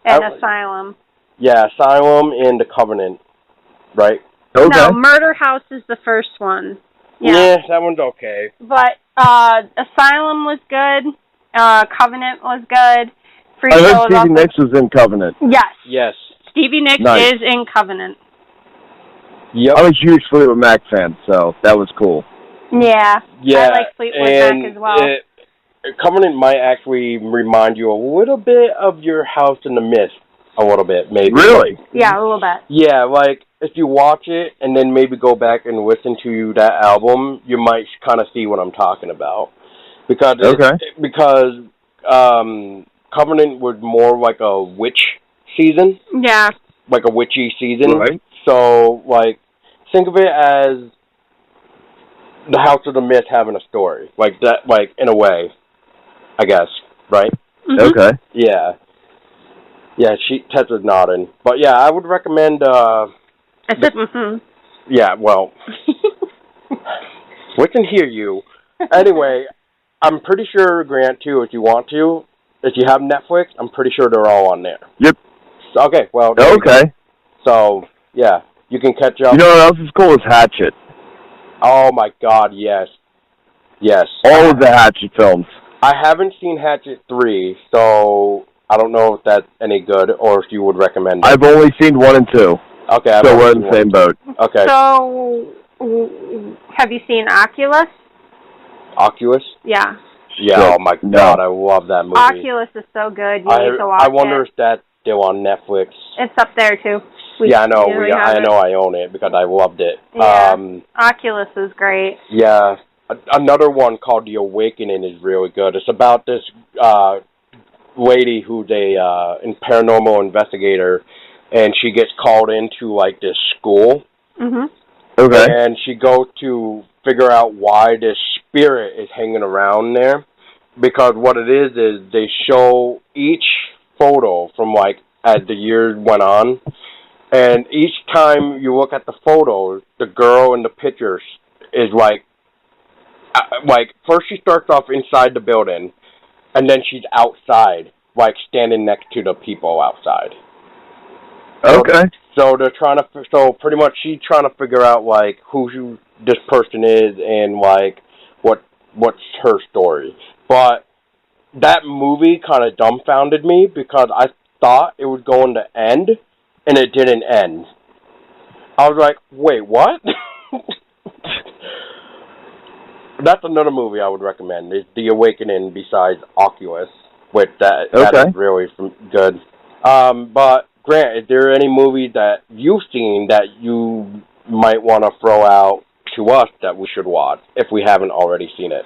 and Asylum. Yeah, Asylum and The Covenant, right? Okay. No, Murder House is the first one. Yeah, that one's okay. But Asylum was good. Covenant was good. I heard Stevie Nicks was in Covenant. Yes. Stevie Nicks is in Covenant. Yep. I'm a huge Fleetwood Mac fan, so that was cool. Yeah. I like Fleetwood Mac as well. Covenant might actually remind you a little bit of your House in the Mist. A little bit, maybe. Really? Yeah, a little bit. Yeah, like, if you watch it and then maybe go back and listen to that album, you might kind of see what I'm talking about. Because Covenant was more like a witch season. Yeah. Like a witchy season. Right. So, like, think of it as the House of the Mist having a story. Like, that, like, in a way, I guess. Right? Mm-hmm. Okay. Yeah. Yeah, Tessa's nodding. But yeah, I would recommend, I said, mm-hmm. Yeah, well, we can hear you. Anyway, I'm pretty sure, Grant, too, if you want to, if you have Netflix, I'm pretty sure they're all on there. Yep. Okay, well. Okay. So, yeah, you can catch up. You know what else is cool is Hatchet. Oh, my God, yes. Yes. All of the Hatchet films. I haven't seen Hatchet 3, so I don't know if that's any good or if you would recommend it. I've only seen 1 and 2. Okay. So we're in the same boat. Okay. So, have you seen Oculus? Oculus? Yeah. Yeah, oh my God, I love that movie. Oculus is so good. You need to watch it. I wonder if that's still on Netflix. It's up there, too. I know. I know I own it because I loved it. Yeah. Oculus is great. Yeah. Another one called The Awakening is really good. It's about this lady who's a paranormal investigator, and she gets called into, like, this school. Mm-hmm. Okay. And she goes to figure out why this spirit is hanging around there. Because what it is they show each photo from, like, as the years went on. And each time you look at the photos, the girl in the pictures is, like, first she starts off inside the building, and then she's outside, like, standing next to the people outside. Okay. So they're so pretty much she's trying to figure out, like, who this person is and, like, what's her story. But that movie kind of dumbfounded me because I thought it was going to end, and it didn't end. I was like, wait, what? That's another movie I would recommend, is The Awakening besides Oculus, which that is really good. But, Grant, is there any movie that you've seen that you might want to throw out to us that we should watch, if we haven't already seen it?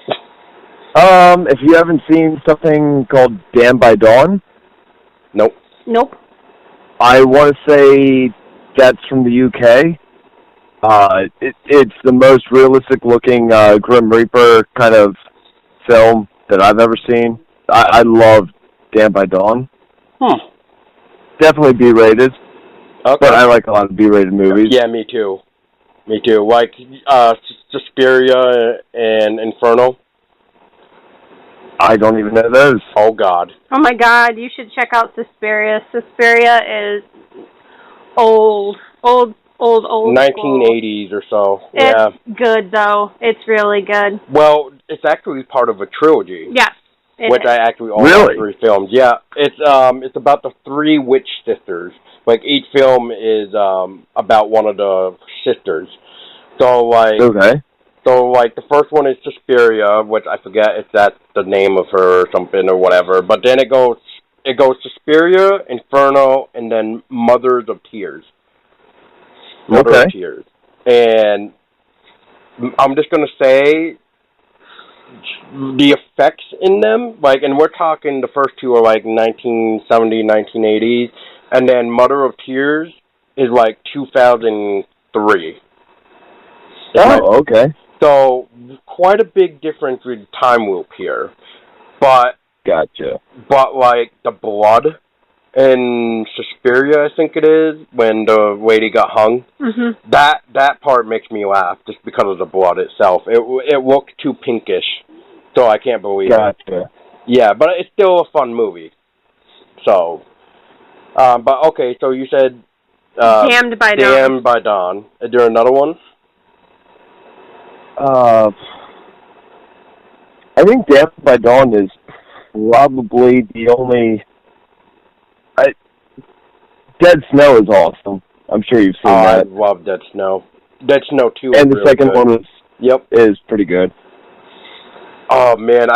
If you haven't seen something called Damned by Dawn? Nope. I want to say that's from the UK. It's the most realistic-looking Grim Reaper kind of film that I've ever seen. I love Damned by Dawn. Definitely B-rated. Okay. But I like a lot of B-rated movies. Yeah, me too. Like Suspiria and Inferno. I don't even know those. Oh, God. Oh, my God. You should check out Suspiria. Suspiria is old old 1980s or so. It's good, though. It's really good. Well, it's actually part of a trilogy. Yes. Which I actually own all 3 films. Yeah, it's about the 3 witch sisters. Like, each film is about one of the sisters. So, like... Okay. So, like, the first one is Suspiria, which I forget if that's the name of her or something or whatever. But then it goes Suspiria, Inferno, and then Mothers of Tears. Mother of Tears. And I'm just going to say the effects in them, like, and we're talking the first 2 are like 1970, 1980s, and then Mother of Tears is like 2003. Oh, okay. So, quite a big difference with time loop here. But... Gotcha. But, like, the blood in Suspiria, I think it is, when the lady got hung, that part makes me laugh, just because of the blood itself. It looked too pinkish, so I can't believe it. Yeah, but it's still a fun movie. So, but, okay, so you said... Damned by Dawn. Damned by Dawn. Is there another one? I think Damned by Dawn is probably the only... Dead Snow is awesome. I'm sure you've seen that. I love Dead Snow. Dead Snow 2 and the really second good. one is pretty good. Oh, man,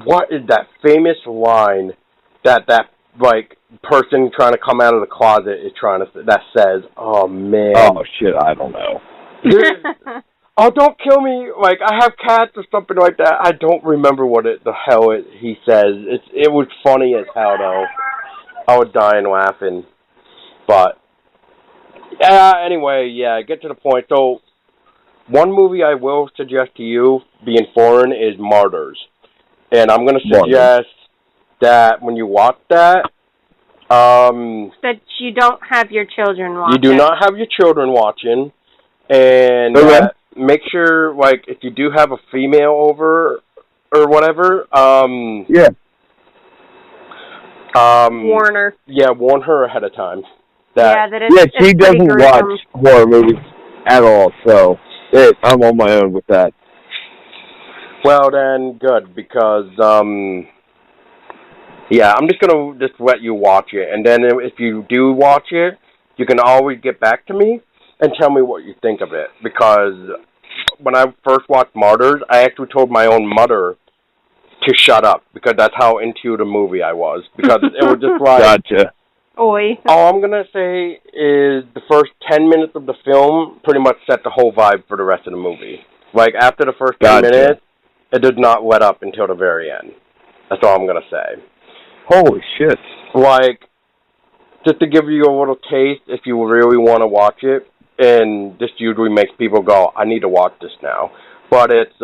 what is that famous line that like, person trying to come out of the closet is that says, oh, man. Oh, shit, I don't know. Oh, don't kill me, like, I have cats or something like that. I don't remember what the hell he says. It was funny as hell, though. I was dying laughing. But, anyway, get to the point. So, one movie I will suggest to you, being foreign, is Martyrs. And I'm going to suggest that when you watch that, that you don't have your children watching. You do not have your children watching. And make sure, like, if you do have a female over or whatever, warn her. Yeah, warn her ahead of time. She doesn't watch horror movies at all, so I'm on my own with that. Well, then, good, because, I'm just going to let you watch it. And then if you do watch it, you can always get back to me and tell me what you think of it. Because when I first watched Martyrs, I actually told my own mother to shut up, because that's how into the movie I was. Because it was just like... Gotcha. Oi. All I'm going to say is the first 10 minutes of the film pretty much set the whole vibe for the rest of the movie. Like, after the first 10 minutes, it does not let up until the very end. That's all I'm going to say. Holy shit. Like, just to give you a little taste, if you really want to watch it, and this usually makes people go, I need to watch this now. But it's,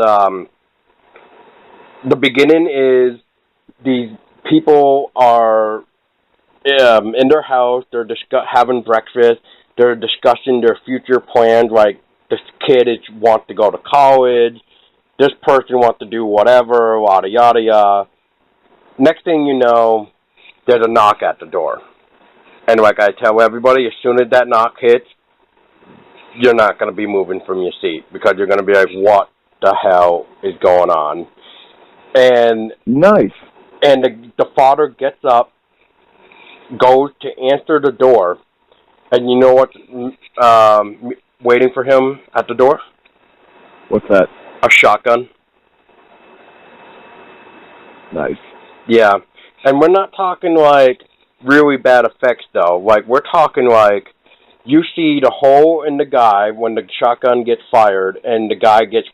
the beginning is these people are in their house, they're having breakfast, they're discussing their future plans, like this kid wants to go to college, this person wants to do whatever, yada yada yada. Next thing you know, there's a knock at the door. And like I tell everybody, as soon as that knock hits, you're not going to be moving from your seat, because you're going to be like, what the hell is going on? And nice. And the father gets up, goes to answer the door, and you know what's waiting for him at the door? What's that? A shotgun. Nice. Yeah. And we're not talking like really bad effects, though. Like, we're talking like you see the hole in the guy when the shotgun gets fired, and the guy gets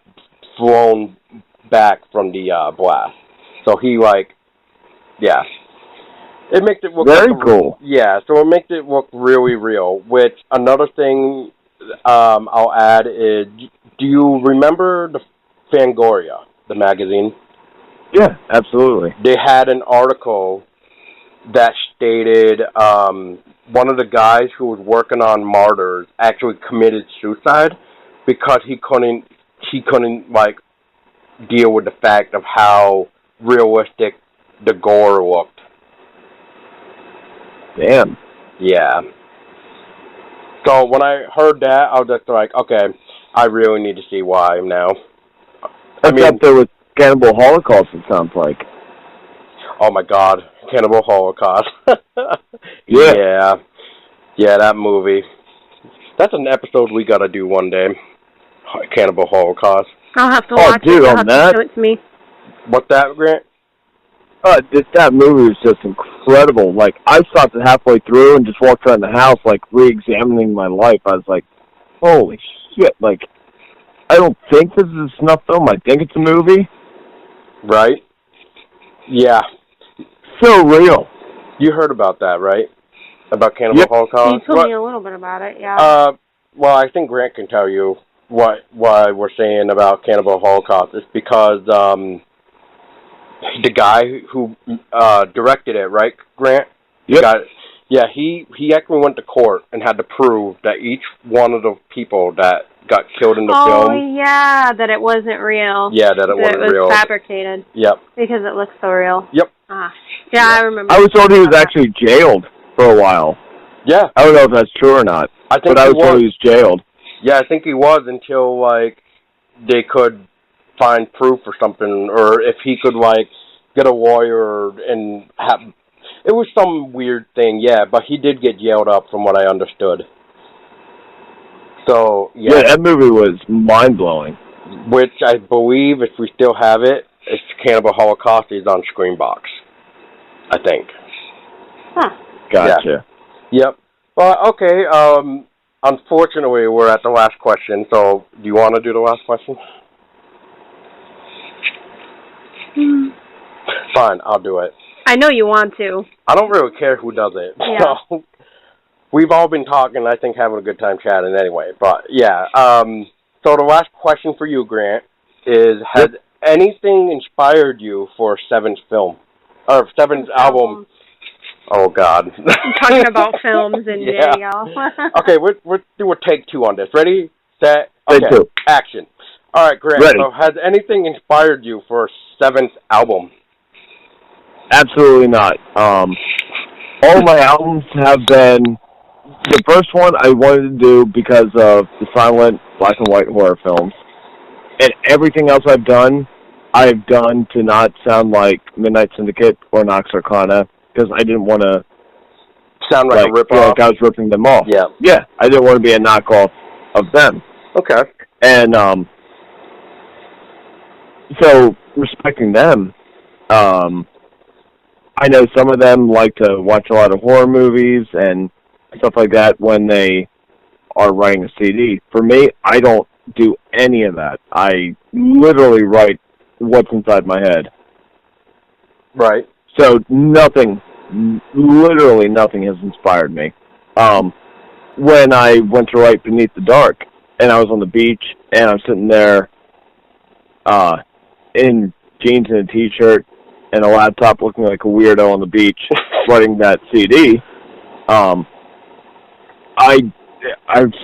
thrown back from the blast. So he, like, yeah. It makes it look very cool. Yeah, so it makes it look really real. Which, another thing I'll add is, do you remember the Fangoria, the magazine? Yeah, absolutely. They had an article that stated one of the guys who was working on Martyrs actually committed suicide because he couldn't like deal with the fact of how realistic the gore looked. Damn. Yeah. So when I heard that, I was just like, okay, I really need to see why now. Except there was Cannibal Holocaust, it sounds like. Oh my God, Cannibal Holocaust. Yeah. Yeah, that movie. That's an episode we gotta do one day. Cannibal Holocaust. I'll have to watch it. You'll have to show it to me. What's that, Grant? That movie was just incredible. Like, I stopped it halfway through and just walked around the house, like, re-examining my life. I was like, holy shit, like, I don't think this is a snuff film. I think it's a movie. Right? Yeah. So real. You heard about that, right? About Cannibal Holocaust? You told me a little bit about it, yeah. Well, I think Grant can tell you why we're saying about Cannibal Holocaust. It's because the guy who directed it, right, Grant? Yep. He actually went to court and had to prove that each one of the people that got killed in the film... Oh, yeah, that it wasn't real. Yeah, that it wasn't real. It was fabricated. Yep. Because it looks so real. Yep. Yeah, I remember. I was told he was actually jailed for a while. Yeah. I don't know if that's true or not, but I was told he was jailed. Yeah, I think he was until, like, they could find proof or something, or if he could, like, get a lawyer and have... It was some weird thing, yeah, but he did get jailed up from what I understood. So, yeah. Yeah, that movie was mind-blowing. Which I believe, if we still have it, it's Cannibal Holocaust is on Screenbox, I think. Huh. Gotcha. Yeah. Yep. Well, okay, unfortunately, we're at the last question, so do you want to do the last question? Fine, I'll do it. I know you want to. I don't really care who does it. Yeah. So, we've all been talking, I think, having a good time chatting anyway. But, yeah. So the last question for you, Grant, is has anything inspired you for Seven's film? Or Seven's album? Oh, God. I'm talking about films and yeah. video. Okay, we'll do a take two on this. Ready, set, okay, action. All right, Grant. Ready. So has anything inspired you for Seven's album? Absolutely not. All my albums have been... The first one I wanted to do because of the silent black and white horror films. And everything else I've done to not sound like Midnight Syndicate or Nox Arcana, because I didn't want to sound like a rip-off. Like I was ripping them off. Yeah. Yeah, I didn't want to be a knockoff of them. Okay. And so respecting them, I know some of them like to watch a lot of horror movies and stuff like that when they are writing a CD. For me, I don't do any of that. I literally write what's inside my head. Right. So nothing, literally nothing has inspired me. When I went to write Beneath the Dark, and I was on the beach, and I'm sitting there in jeans and a t-shirt and a laptop looking like a weirdo on the beach writing that CD, I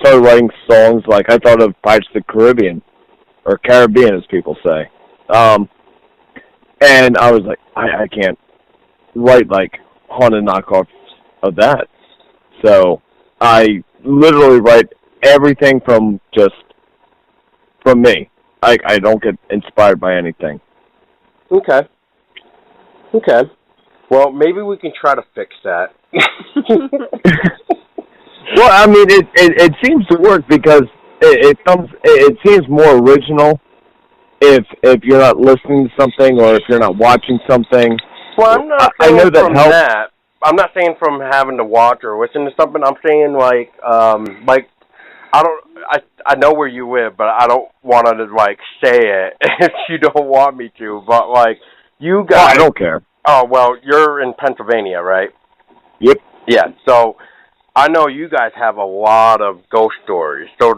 started writing songs like I thought of Pirates of the Caribbean, or Caribbean as people say. And I was like, I can't write like haunted knockoffs of that. So I literally write everything from me. I don't get inspired by anything. Okay. Well, maybe we can try to fix that. Well, I mean, it seems to work because it seems more original if you're not listening to something or if you're not watching something. Well, I'm not saying that. I'm not saying from having to watch or listen to something. I'm saying like I know where you live, but I don't want to like say it if you don't want me to. But like you guys, I don't care. Oh well, you're in Pennsylvania, right? Yep. Yeah. So I know you guys have a lot of ghost stories. So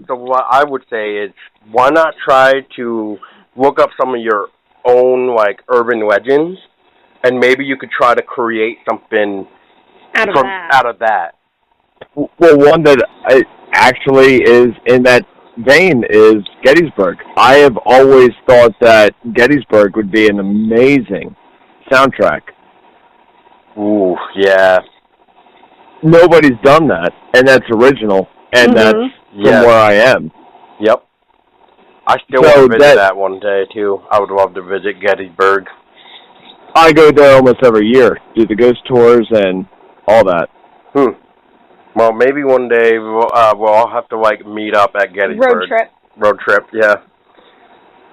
what I would say is, why not try to look up some of your own like urban legends, and maybe you could try to create something out of that. Well, one that actually is in that vein is Gettysburg. I have always thought that Gettysburg would be an amazing soundtrack. Ooh, yeah. nobody's done that, and that's original, and that's from where I am. Yep. I still want to visit that one day, too. I would love to visit Gettysburg. I go there almost every year, do the ghost tours and all that. Well, maybe one day we'll all have to, like, meet up at Gettysburg. Road trip, yeah.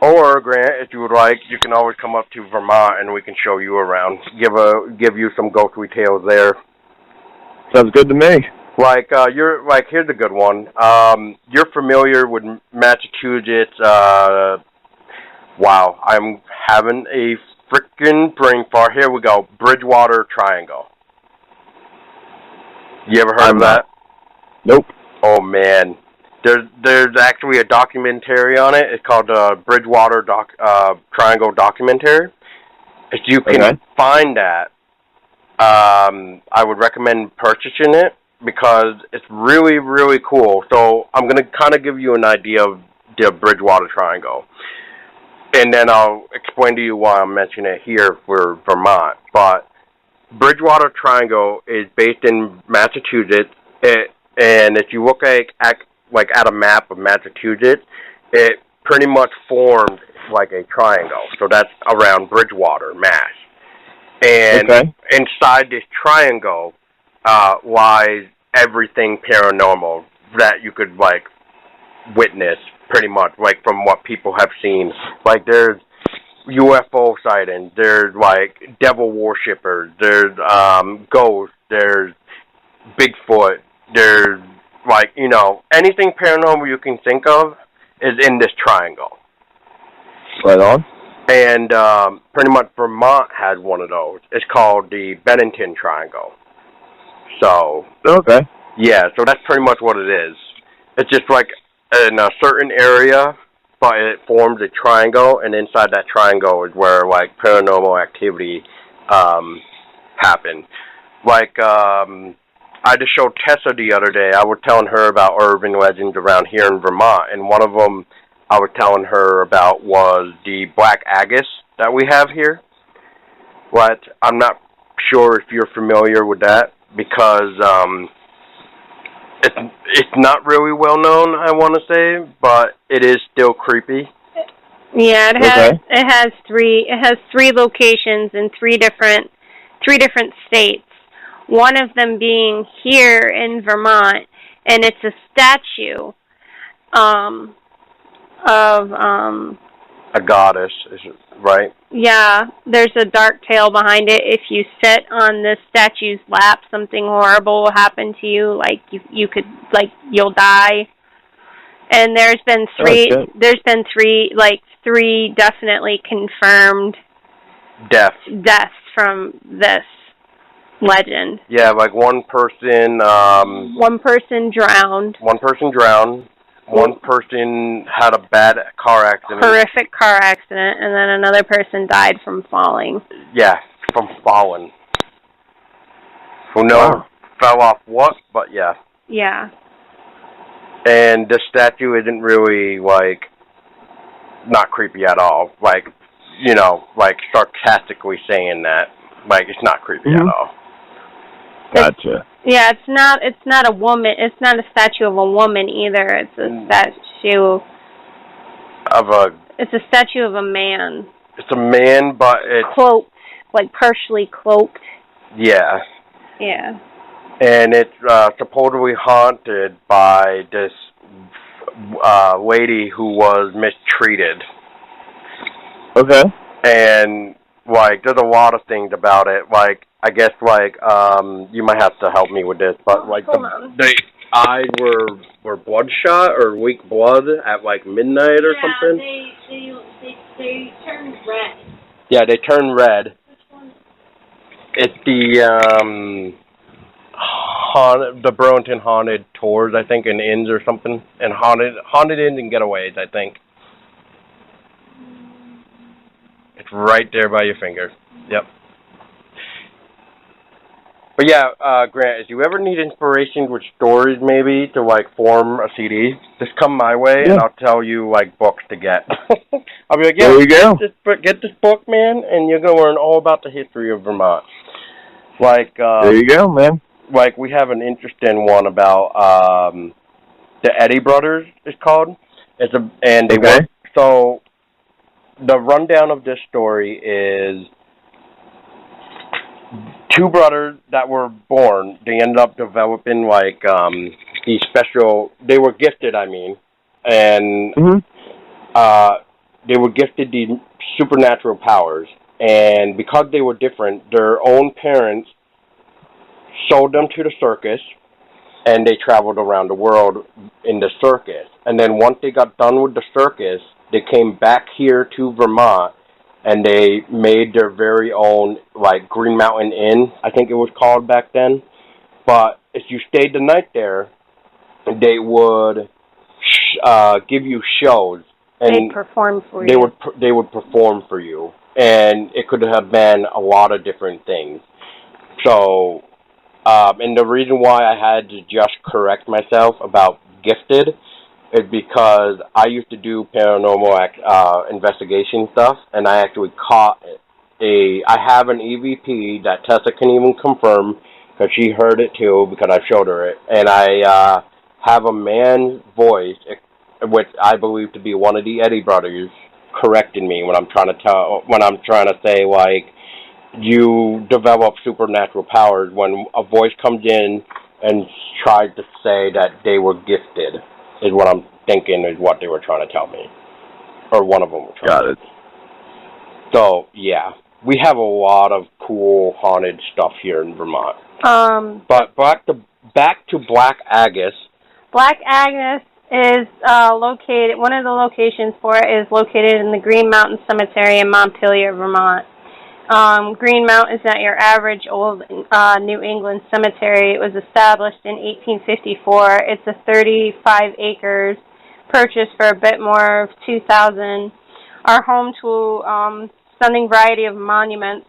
Or, Grant, if you would like, you can always come up to Vermont and we can show you around. Give you some ghostly tales there. Sounds good to me. Here's a good one. You're familiar with Massachusetts, wow, I'm having a freaking brain fart. Here we go. Bridgewater Triangle. You ever heard of that? Nope. Oh, man. There's actually a documentary on it. It's called Bridgewater Triangle Documentary. If you can find that, I would recommend purchasing it because it's really, really cool. So I'm going to kind of give you an idea of the Bridgewater Triangle. And then I'll explain to you why I'm mentioning it here for Vermont. But Bridgewater Triangle is based in Massachusetts. And if you look at a map of Massachusetts, it pretty much formed like a triangle. So that's around Bridgewater, Mass. And inside this triangle lies everything paranormal that you could, like, witness, pretty much, like, from what people have seen. Like, there's UFO sightings, there's, like, devil worshippers, there's ghosts, there's Bigfoot, there's, like, you know, anything paranormal you can think of is in this triangle. Right on. And pretty much Vermont has one of those. It's called the Bennington Triangle. So, yeah, so that's pretty much what it is. It's just like in a certain area, but it forms a triangle, and inside that triangle is where, like, paranormal activity happens. Like, I just showed Tessa the other day. I was telling her about urban legends around here in Vermont, and one of them I was telling her about was the Black Agus that we have here. But I'm not sure if you're familiar with that because it's not really well known, I want to say, but it is still creepy. Yeah, it has three locations in three different states. One of them being here in Vermont, and it's a statue of a goddess, is it right? Yeah, there's a dark tale behind it. If you sit on this statue's lap, something horrible will happen to you. Like you could, like, you'll die. And there's been three definitely confirmed deaths from this legend. Yeah, like one person drowned. One person had a bad car accident. Horrific car accident, and then another person died from falling. Yeah, from falling. Who knows? Fell off what, but yeah. Yeah. And the statue isn't really, like, not creepy at all. Like, you know, like, sarcastically saying that. Like, it's not creepy at all. Gotcha. Yeah, it's not a woman. It's not a statue of a woman either. It's a statue It's a statue of a man. It's a man, but it's cloaked, like partially cloaked. Yeah. Yeah. And it's supposedly haunted by this lady who was mistreated. Okay. And, like, there's a lot of things about it. Like, I guess, like, you might have to help me with this, but, like, the eyes were bloodshot or weak blood at, like, midnight or something. They turn red. Yeah, they turn red. It's the Burlington Haunted Tours, I think, and Inns or something, and Haunted Inns and Getaways, I think. It's right there by your finger. Yep. But yeah, Grant, if you ever need inspiration with stories, maybe, to, like, form a CD, just come my way, and I'll tell you, like, books to get. I'll be like, yeah, there you go. Just get this book, man, and you're going to learn all about the history of Vermont. Like, there you go, man. like, we have an interesting one about the Eddy brothers. It's called. They work. So the rundown of this story is two brothers that were born. They ended up developing like these special. They were gifted. I mean, and they were gifted these supernatural powers. And because they were different, their own parents sold them to the circus, and they traveled around the world in the circus. And then once they got done with the circus, they came back here to Vermont, and they made their very own, like, Green Mountain Inn, I think it was called back then. But if you stayed the night there, they would give you shows. And they'd perform for you. They would perform for you. And it could have been a lot of different things. So, and the reason why I had to just correct myself about gifted is because I used to do paranormal investigation stuff, and I actually caught I have an EVP that Tessa can even confirm, because she heard it too, because I showed her it, and I have a man's voice, which I believe to be one of the Eddy brothers, correcting me when I'm trying to say, like, you develop supernatural powers, when a voice comes in and tries to say that they were gifted, is what I'm thinking is what they were trying to tell me. Or one of them was trying to. Got it. So, yeah. We have a lot of cool haunted stuff here in Vermont. But back to Black Agus. Black Agus is located, one of the locations for it is located in the Green Mountain Cemetery in Montpelier, Vermont. Green Mountain is not your average old New England cemetery. It was established in 1854. It's a 35 acres, purchased for a bit more of $2,000. Are home to stunning variety of monuments.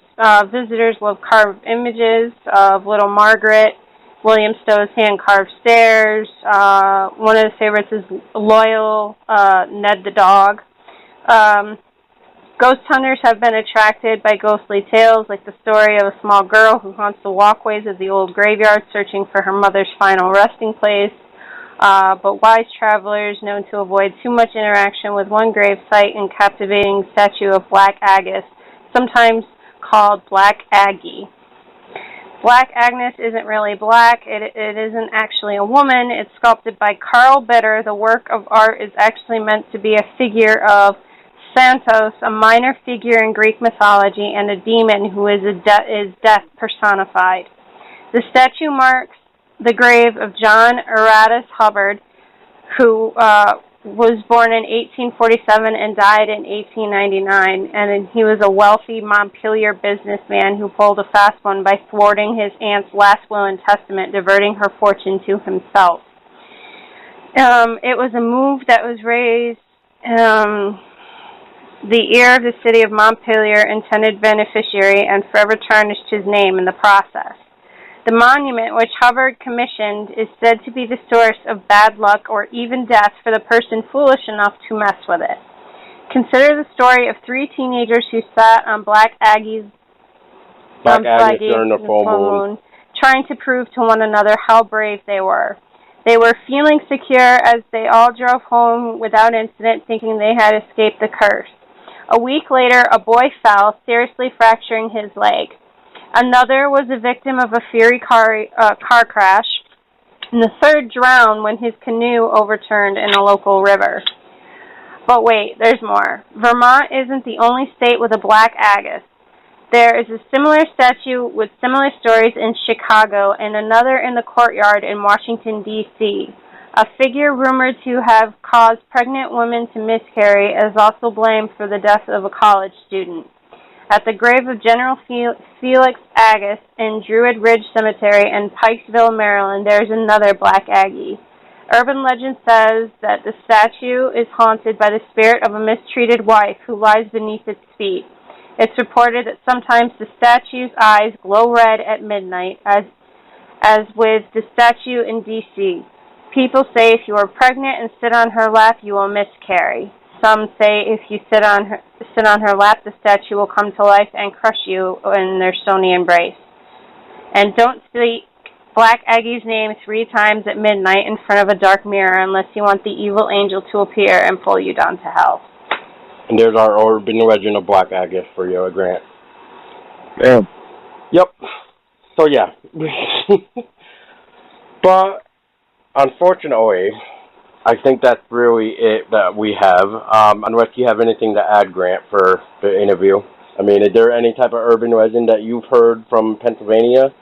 Visitors love carved images of Little Margaret, William Stowe's hand-carved stairs. One of the favorites is Loyal Ned the dog. Ghost hunters have been attracted by ghostly tales, like the story of a small girl who haunts the walkways of the old graveyard searching for her mother's final resting place. But wise travelers known to avoid too much interaction with one grave site and captivating statue of Black Agus, sometimes called Black Aggie. Black Agnes isn't really black. It isn't actually a woman. It's sculpted by Carl Bitter. The work of art is actually meant to be a figure of Santos, a minor figure in Greek mythology, and a demon who is death personified. The statue marks the grave of John Aratus Hubbard, who was born in 1847 and died in 1899, and he was a wealthy Montpelier businessman who pulled a fast one by thwarting his aunt's last will and testament, diverting her fortune to himself. It was a move that was raised the ear of the city of Montpelier intended beneficiary and forever tarnished his name in the process. The monument, which Hubbard commissioned, is said to be the source of bad luck or even death for the person foolish enough to mess with it. Consider the story of three teenagers who sat on Black Aggies during the full moon, trying to prove to one another how brave they were. They were feeling secure as they all drove home without incident, thinking they had escaped the curse. A week later, a boy fell, seriously fracturing his leg. Another was a victim of a fiery car crash, and the third drowned when his canoe overturned in a local river. But wait, there's more. Vermont isn't the only state with a Black Agus. There is a similar statue with similar stories in Chicago and another in the courtyard in Washington, D.C. A figure rumored to have caused pregnant women to miscarry is also blamed for the death of a college student. At the grave of General Felix Agus in Druid Ridge Cemetery in Pikesville, Maryland, there is another Black Aggie. Urban legend says that the statue is haunted by the spirit of a mistreated wife who lies beneath its feet. It's reported that sometimes the statue's eyes glow red at midnight, as with the statue in D.C. People say if you are pregnant and sit on her lap, you will miscarry. Some say if you sit on her lap, the statue will come to life and crush you in their stony embrace. And don't speak Black Aggie's name 3 times at midnight in front of a dark mirror unless you want the evil angel to appear and pull you down to hell. And there's our urban legend of Black Aggie for you, Grant. Damn. Yep. So, yeah. But, unfortunately, I think that's really it that we have. Unless you have anything to add, Grant, for the interview. I mean, is there any type of urban legend that you've heard from Pennsylvania?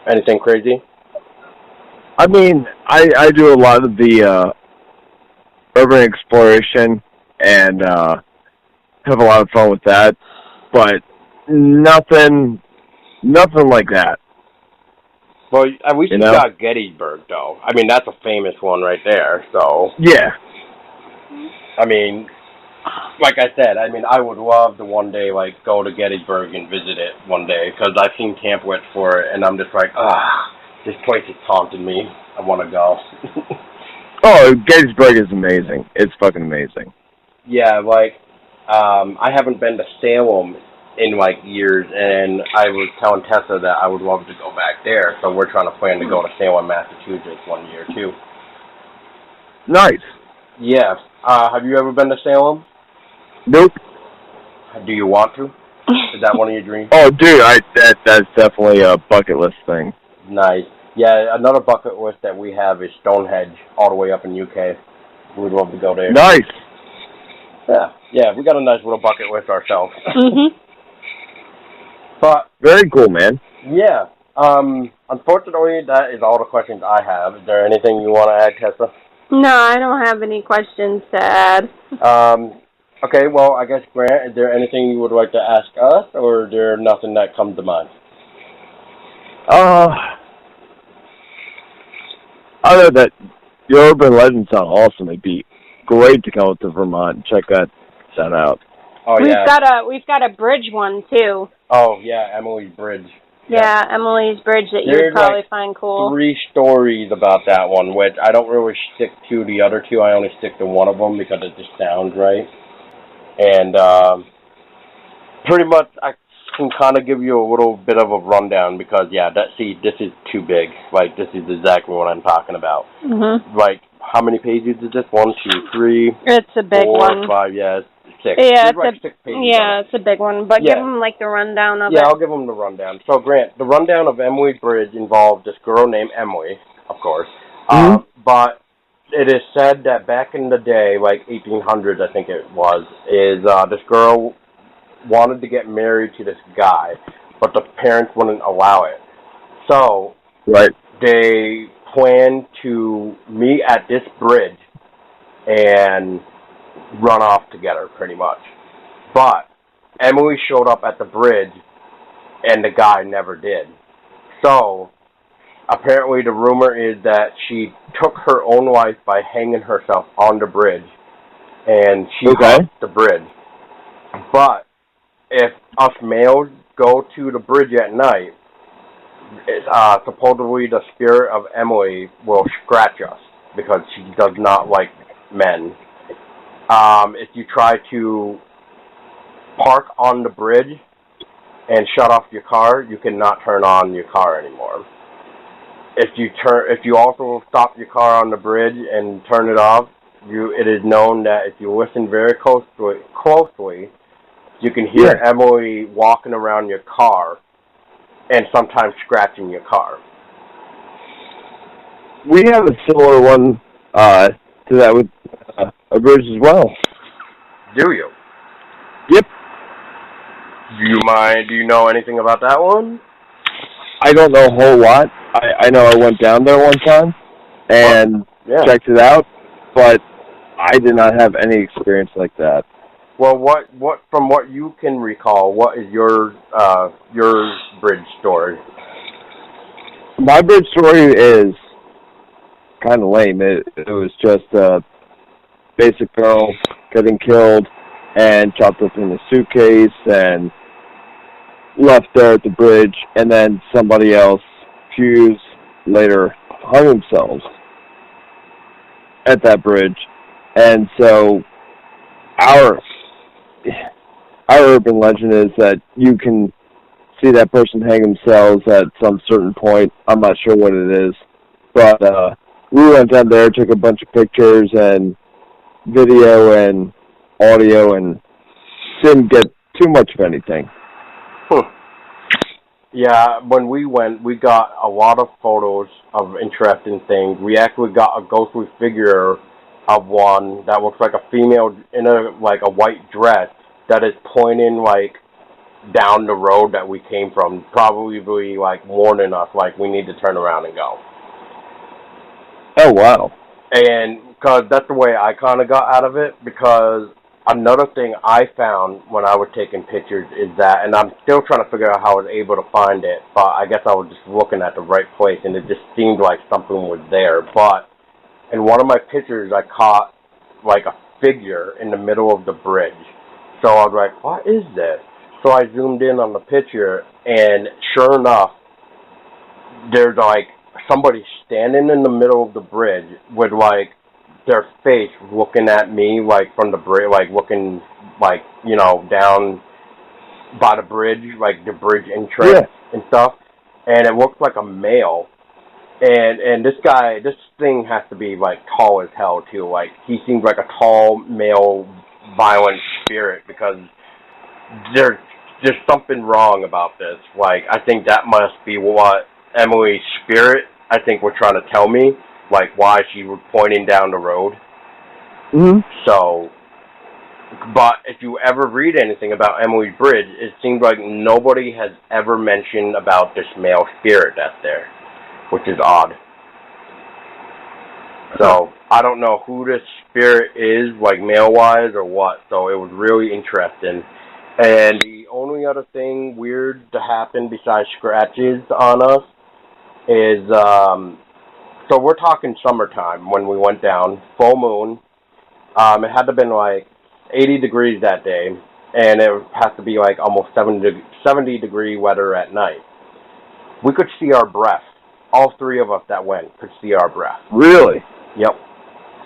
Anything crazy? I mean, I do a lot of the urban exploration and have a lot of fun with that, but nothing like that. Well, we still got Gettysburg, though. I mean, that's a famous one right there, so... Yeah. I mean, like I said, I would love to one day, go to Gettysburg and visit it one day, because I've seen pamphlets for it, and I'm just like, this place is taunting me. I want to go. Oh, Gettysburg is amazing. It's fucking amazing. Yeah, I haven't been to Salem in, years, and I was telling Tessa that I would love to go back there, so we're trying to plan to go to Salem, Massachusetts one year, too. Nice. Yeah. Have you ever been to Salem? Nope. Do you want to? Is that one of your dreams? Oh, dude, that's definitely a bucket list thing. Nice. Yeah, another bucket list that we have is Stonehenge, all the way up in UK. We'd love to go there. Nice. Yeah, we got a nice little bucket list ourselves. Mm-hmm. But very cool, man. Yeah. Unfortunately, that is all the questions I have. Is there anything you want to add, Tessa? No, I don't have any questions to add. Okay, well, I guess, Grant, is there anything you would like to ask us, or is there nothing that comes to mind? Other than that, your urban legends sound awesome. It'd be great to come up to Vermont and check that out. Oh, We've got a bridge one, too. Oh, yeah, Emily's Bridge. Yeah, Emily's Bridge that you would probably find cool. 3 stories about that one, which I don't really stick to the other 2. I only stick to one of them because it just sounds right. And pretty much I can kind of give you a little bit of a rundown because, this is too big. This is exactly what I'm talking about. Mm-hmm. How many pages is this? 1, 2, 3, it's a big 4, one. 5, yeah, 6. Yeah, it's 6 pages. It's a big one, but give them, the rundown of it. Yeah, I'll give them the rundown. So, Grant, the rundown of Emily's Bridge involved this girl named Emily, of course, but it is said that back in the day, 1800s, I think it was, this girl wanted to get married to this guy, but the parents wouldn't allow it. So, they planned to meet at this bridge and run off together, pretty much. But Emily showed up at the bridge, and the guy never did. So, apparently the rumor is that she took her own life by hanging herself on the bridge, and she left the bridge. But if us males go to the bridge at night, supposedly the spirit of Emily will scratch us because she does not like men. If you try to park on the bridge and shut off your car, you cannot turn on your car anymore. If you also stop your car on the bridge and turn it off, it is known that if you listen very closely, you can hear Emily walking around your car and sometimes scratching your car. We have a similar one to that with a bridge as well. Do you? Yep. Do you know anything about that one? I don't know a whole lot. I know I went down there one time and checked it out, but I did not have any experience like that. Well, what from what you can recall, what is your bridge story? My bridge story is kind of lame. It was just a basic girl getting killed and chopped up in a suitcase and left there at the bridge, and then somebody else, few years later, hung themselves at that bridge. And so our urban legend is that you can see that person hang themselves at some certain point. I'm not sure what it is. But we went down there, took a bunch of pictures and video and audio, and didn't get too much of anything. Yeah, when we went, we got a lot of photos of interesting things. We actually got a ghostly figure of one that looks like a female in a white dress that is pointing like down the road that we came from, probably like warning us like we need to turn around and go. Oh wow! And because that's the way I kind of got out of it, because another thing I found when I was taking pictures is that, and I'm still trying to figure out how I was able to find it, but I guess I was just looking at the right place, and it just seemed like something was there. But in one of my pictures, I caught like a figure in the middle of the bridge. So I was like, what is this? So I zoomed in on the picture, and sure enough, there's like somebody standing in the middle of the bridge with like their face looking at me, like from the bridge, like looking like, you know, down by the bridge, like the bridge entrance and stuff. And it looks like a male. And this thing has to be like tall as hell too. Like he seems like a tall male violent spirit, because there's something wrong about this. Like I think that must be what Emily's spirit, I think, was trying to tell me, like why she was pointing down the road. Mm-hmm. So, but if you ever read anything about Emily's Bridge, it seems like nobody has ever mentioned about this male spirit that's there, which is odd. So, I don't know who this spirit is, like male-wise or what, so it was really interesting. And the only other thing weird to happen besides scratches on us is, so we're talking summertime when we went down, full moon. It had to have been like 80 degrees that day, and it has to be like almost 70-degree weather at night. We could see our breath. All three of us that went could see our breath. Really? Yep.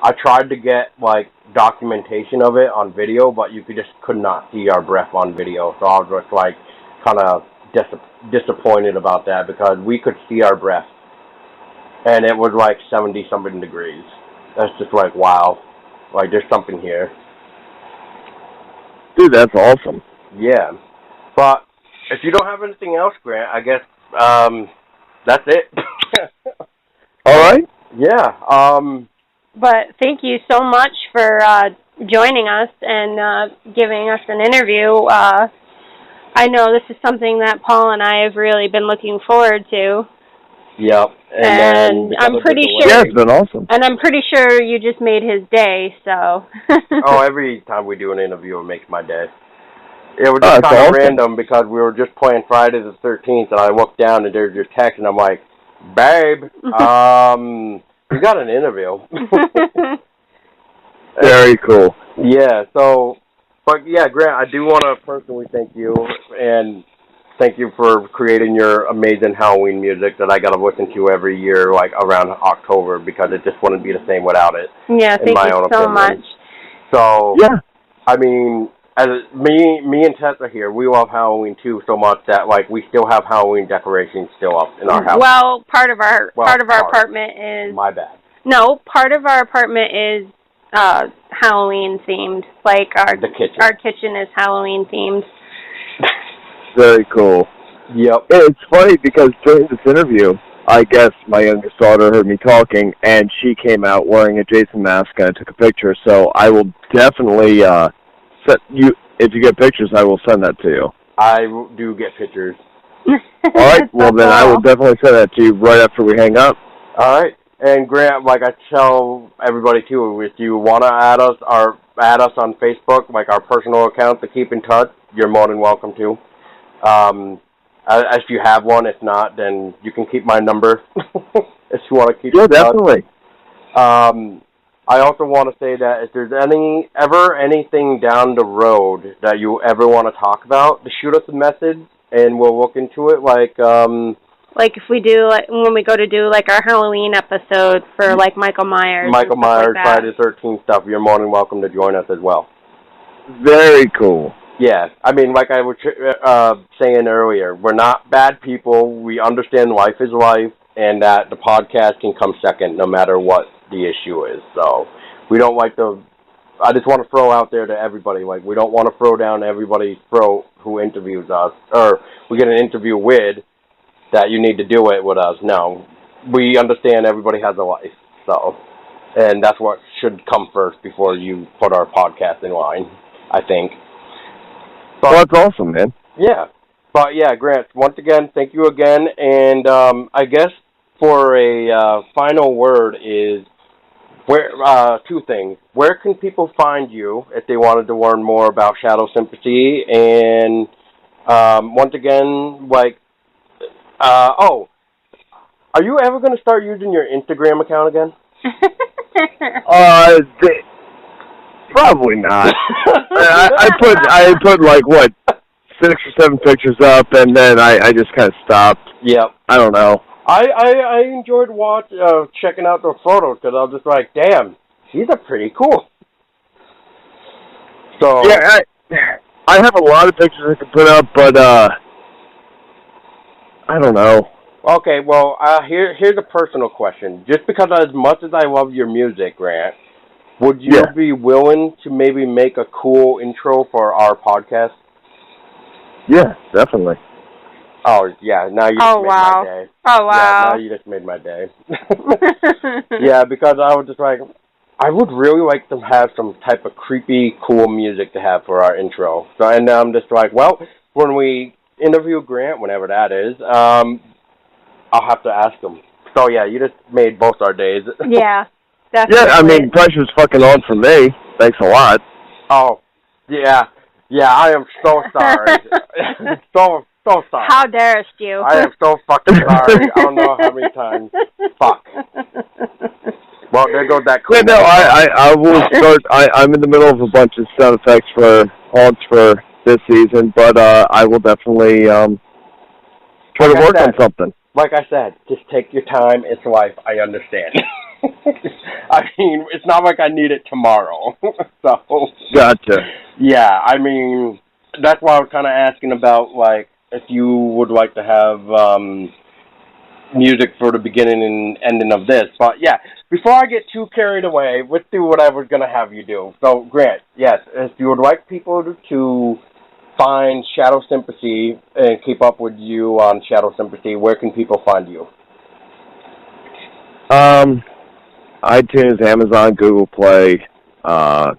I tried to get like documentation of it on video, but you could not see our breath on video. So I was just like kind of disappointed about that, because we could see our breath, and it was like 70-something degrees. That's just like, wow, like there's something here. Dude, that's awesome. Yeah, but if you don't have anything else, Grant, I guess that's it. All right. Yeah. But thank you so much for joining us and giving us an interview. I know this is something that Paul and I have really been looking forward to. Yep. And I'm pretty sure. Yeah, it's been awesome. And I'm pretty sure you just made his day, so. Oh, every time we do an interview, it makes my day. It was just kind of random, because we were just playing Friday the 13th, and I looked down and there's your text, and I'm like, babe, you got an interview. Very cool. Yeah, so, but yeah, Grant, I do want to personally thank you, and thank you for creating your amazing Halloween music that I got to listen to every year, like around October, because it just wouldn't be the same without it. Yeah, thank you so much. So, yeah, I mean, as me and Tessa here, we love Halloween too so much that like we still have Halloween decorations still up in our house. Well, part of our apartment is. My bad. No, part of our apartment is Halloween themed. Like our kitchen is Halloween themed. Very cool. Yep. It's funny because during this interview, I guess my youngest daughter heard me talking, and she came out wearing a Jason mask, and I took a picture. So I will definitely if you get pictures, I will send that to you. I do get pictures. All right. Well, then I will definitely send that to you right after we hang up. All right. And Grant, like I tell everybody too, if you want to add us on Facebook, like our personal account to keep in touch, you're more than welcome to. If you have one, if not, then you can keep my number if you want to keep in touch. Yeah, definitely. I also want to say that if there's anything down the road that you ever want to talk about, to shoot us a message and we'll look into it. Like if we do, when we go to do like our Halloween episode for like Michael Myers. Michael Myers, Friday the 13th stuff, you're more than welcome to join us as well. Very cool. Yeah, I mean, like I was saying earlier, we're not bad people. We understand life is life, and that the podcast can come second no matter what the issue is. So we don't like to. I just want to throw out there to everybody, like, we don't want to throw down everybody's throat who interviews us, or we get an interview with, that you need to do it with us. No, we understand everybody has a life, so, and that's what should come first before you put our podcast in line, I think. But, well, that's awesome, man. Yeah. But, yeah, Grant, once again, thank you again. And I guess for a final word is where two things. Where can people find you if they wanted to learn more about Shadow Sympathy? And once again, like, are you ever going to start using your Instagram account again? Probably not. I put like what 6 or 7 pictures up, and then I just kind of stopped. Yep. I don't know. I enjoyed checking out those photos because I was just like, damn, these are pretty cool. So yeah, I have a lot of pictures I can put up, but I don't know. Okay, well, here's a personal question. Just because as much as I love your music, Grant, would you be willing to maybe make a cool intro for our podcast? Yeah, definitely. Oh, yeah, now you just made my day. Oh, wow. Yeah, now you just made my day. Yeah, because I was just like, I would really like to have some type of creepy, cool music to have for our intro. So, and I'm just like, well, when we interview Grant, whenever that is, I'll have to ask him. So, yeah, you just made both our days. Yeah, definitely. Yeah, I mean, pressure's fucking on for me. Thanks a lot. Oh, yeah. Yeah, I am so sorry. so sorry. How darest you? I am so fucking sorry. I don't know how many times. Fuck. Well, there goes that cool. Yeah, no, I will start. I'm in the middle of a bunch of sound effects for haunts for this season, but I will definitely try to work on something. Like I said, just take your time. It's life. I understand. I mean, it's not like I need it tomorrow. So. Gotcha. Yeah, I mean, that's why I was kind of asking about, like, if you would like to have music for the beginning and ending of this. But, yeah, before I get too carried away, let's do what I was going to have you do. So, Grant, yes, if you would like people to find Shadow Sympathy and keep up with you on Shadow Sympathy, where can people find you? iTunes, Amazon, Google Play, all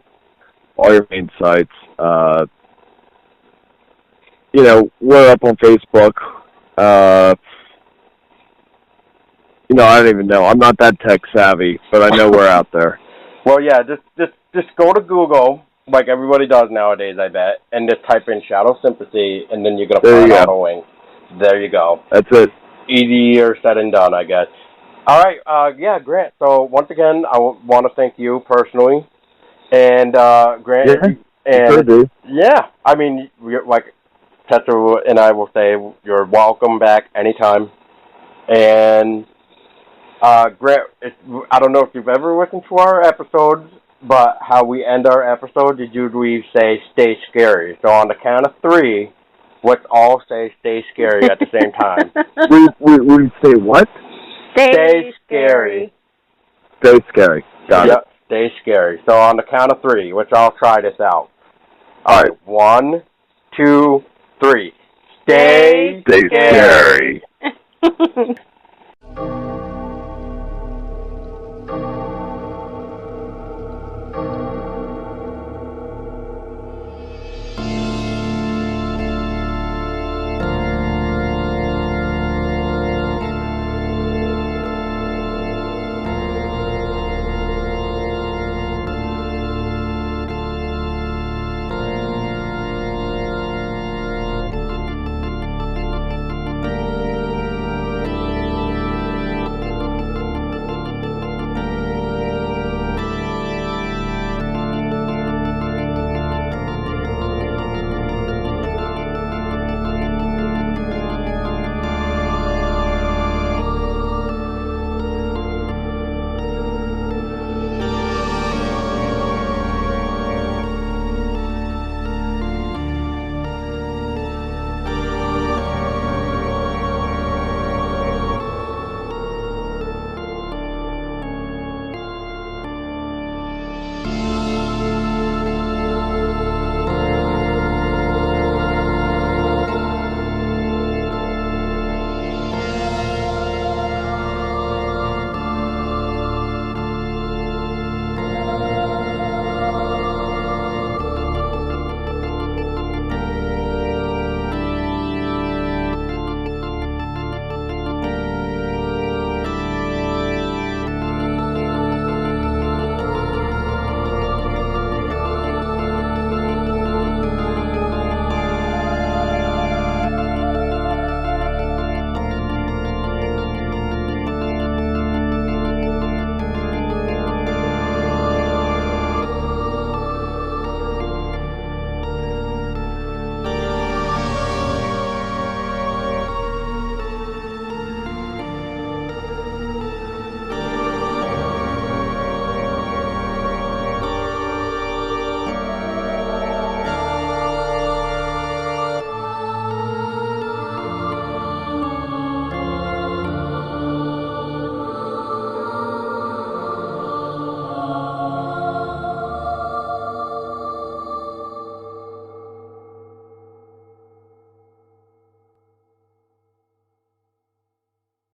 your main sites. You know, we're up on Facebook. You know, I don't even know. I'm not that tech savvy, but I know we're out there. Well, yeah, just go to Google, like everybody does nowadays, I bet, and just type in Shadow Sympathy, and then you're going to find out a link. There you go. That's it. Easier said and done, I guess. All right, yeah, Grant. So, once again, I want to thank you personally. And, Grant, yeah, I mean, like Tessa and I will say, you're welcome back anytime. And, Grant, I don't know if you've ever listened to our episodes, but how we end our episode is usually say, stay scary. So, on the count of 3, let's all say, stay scary at the same time. We say what? Stay scary. Stay scary. Got it. Stay scary. So on the count of 3, let's all try this out. All right. 1, 2, 3. Stay scary.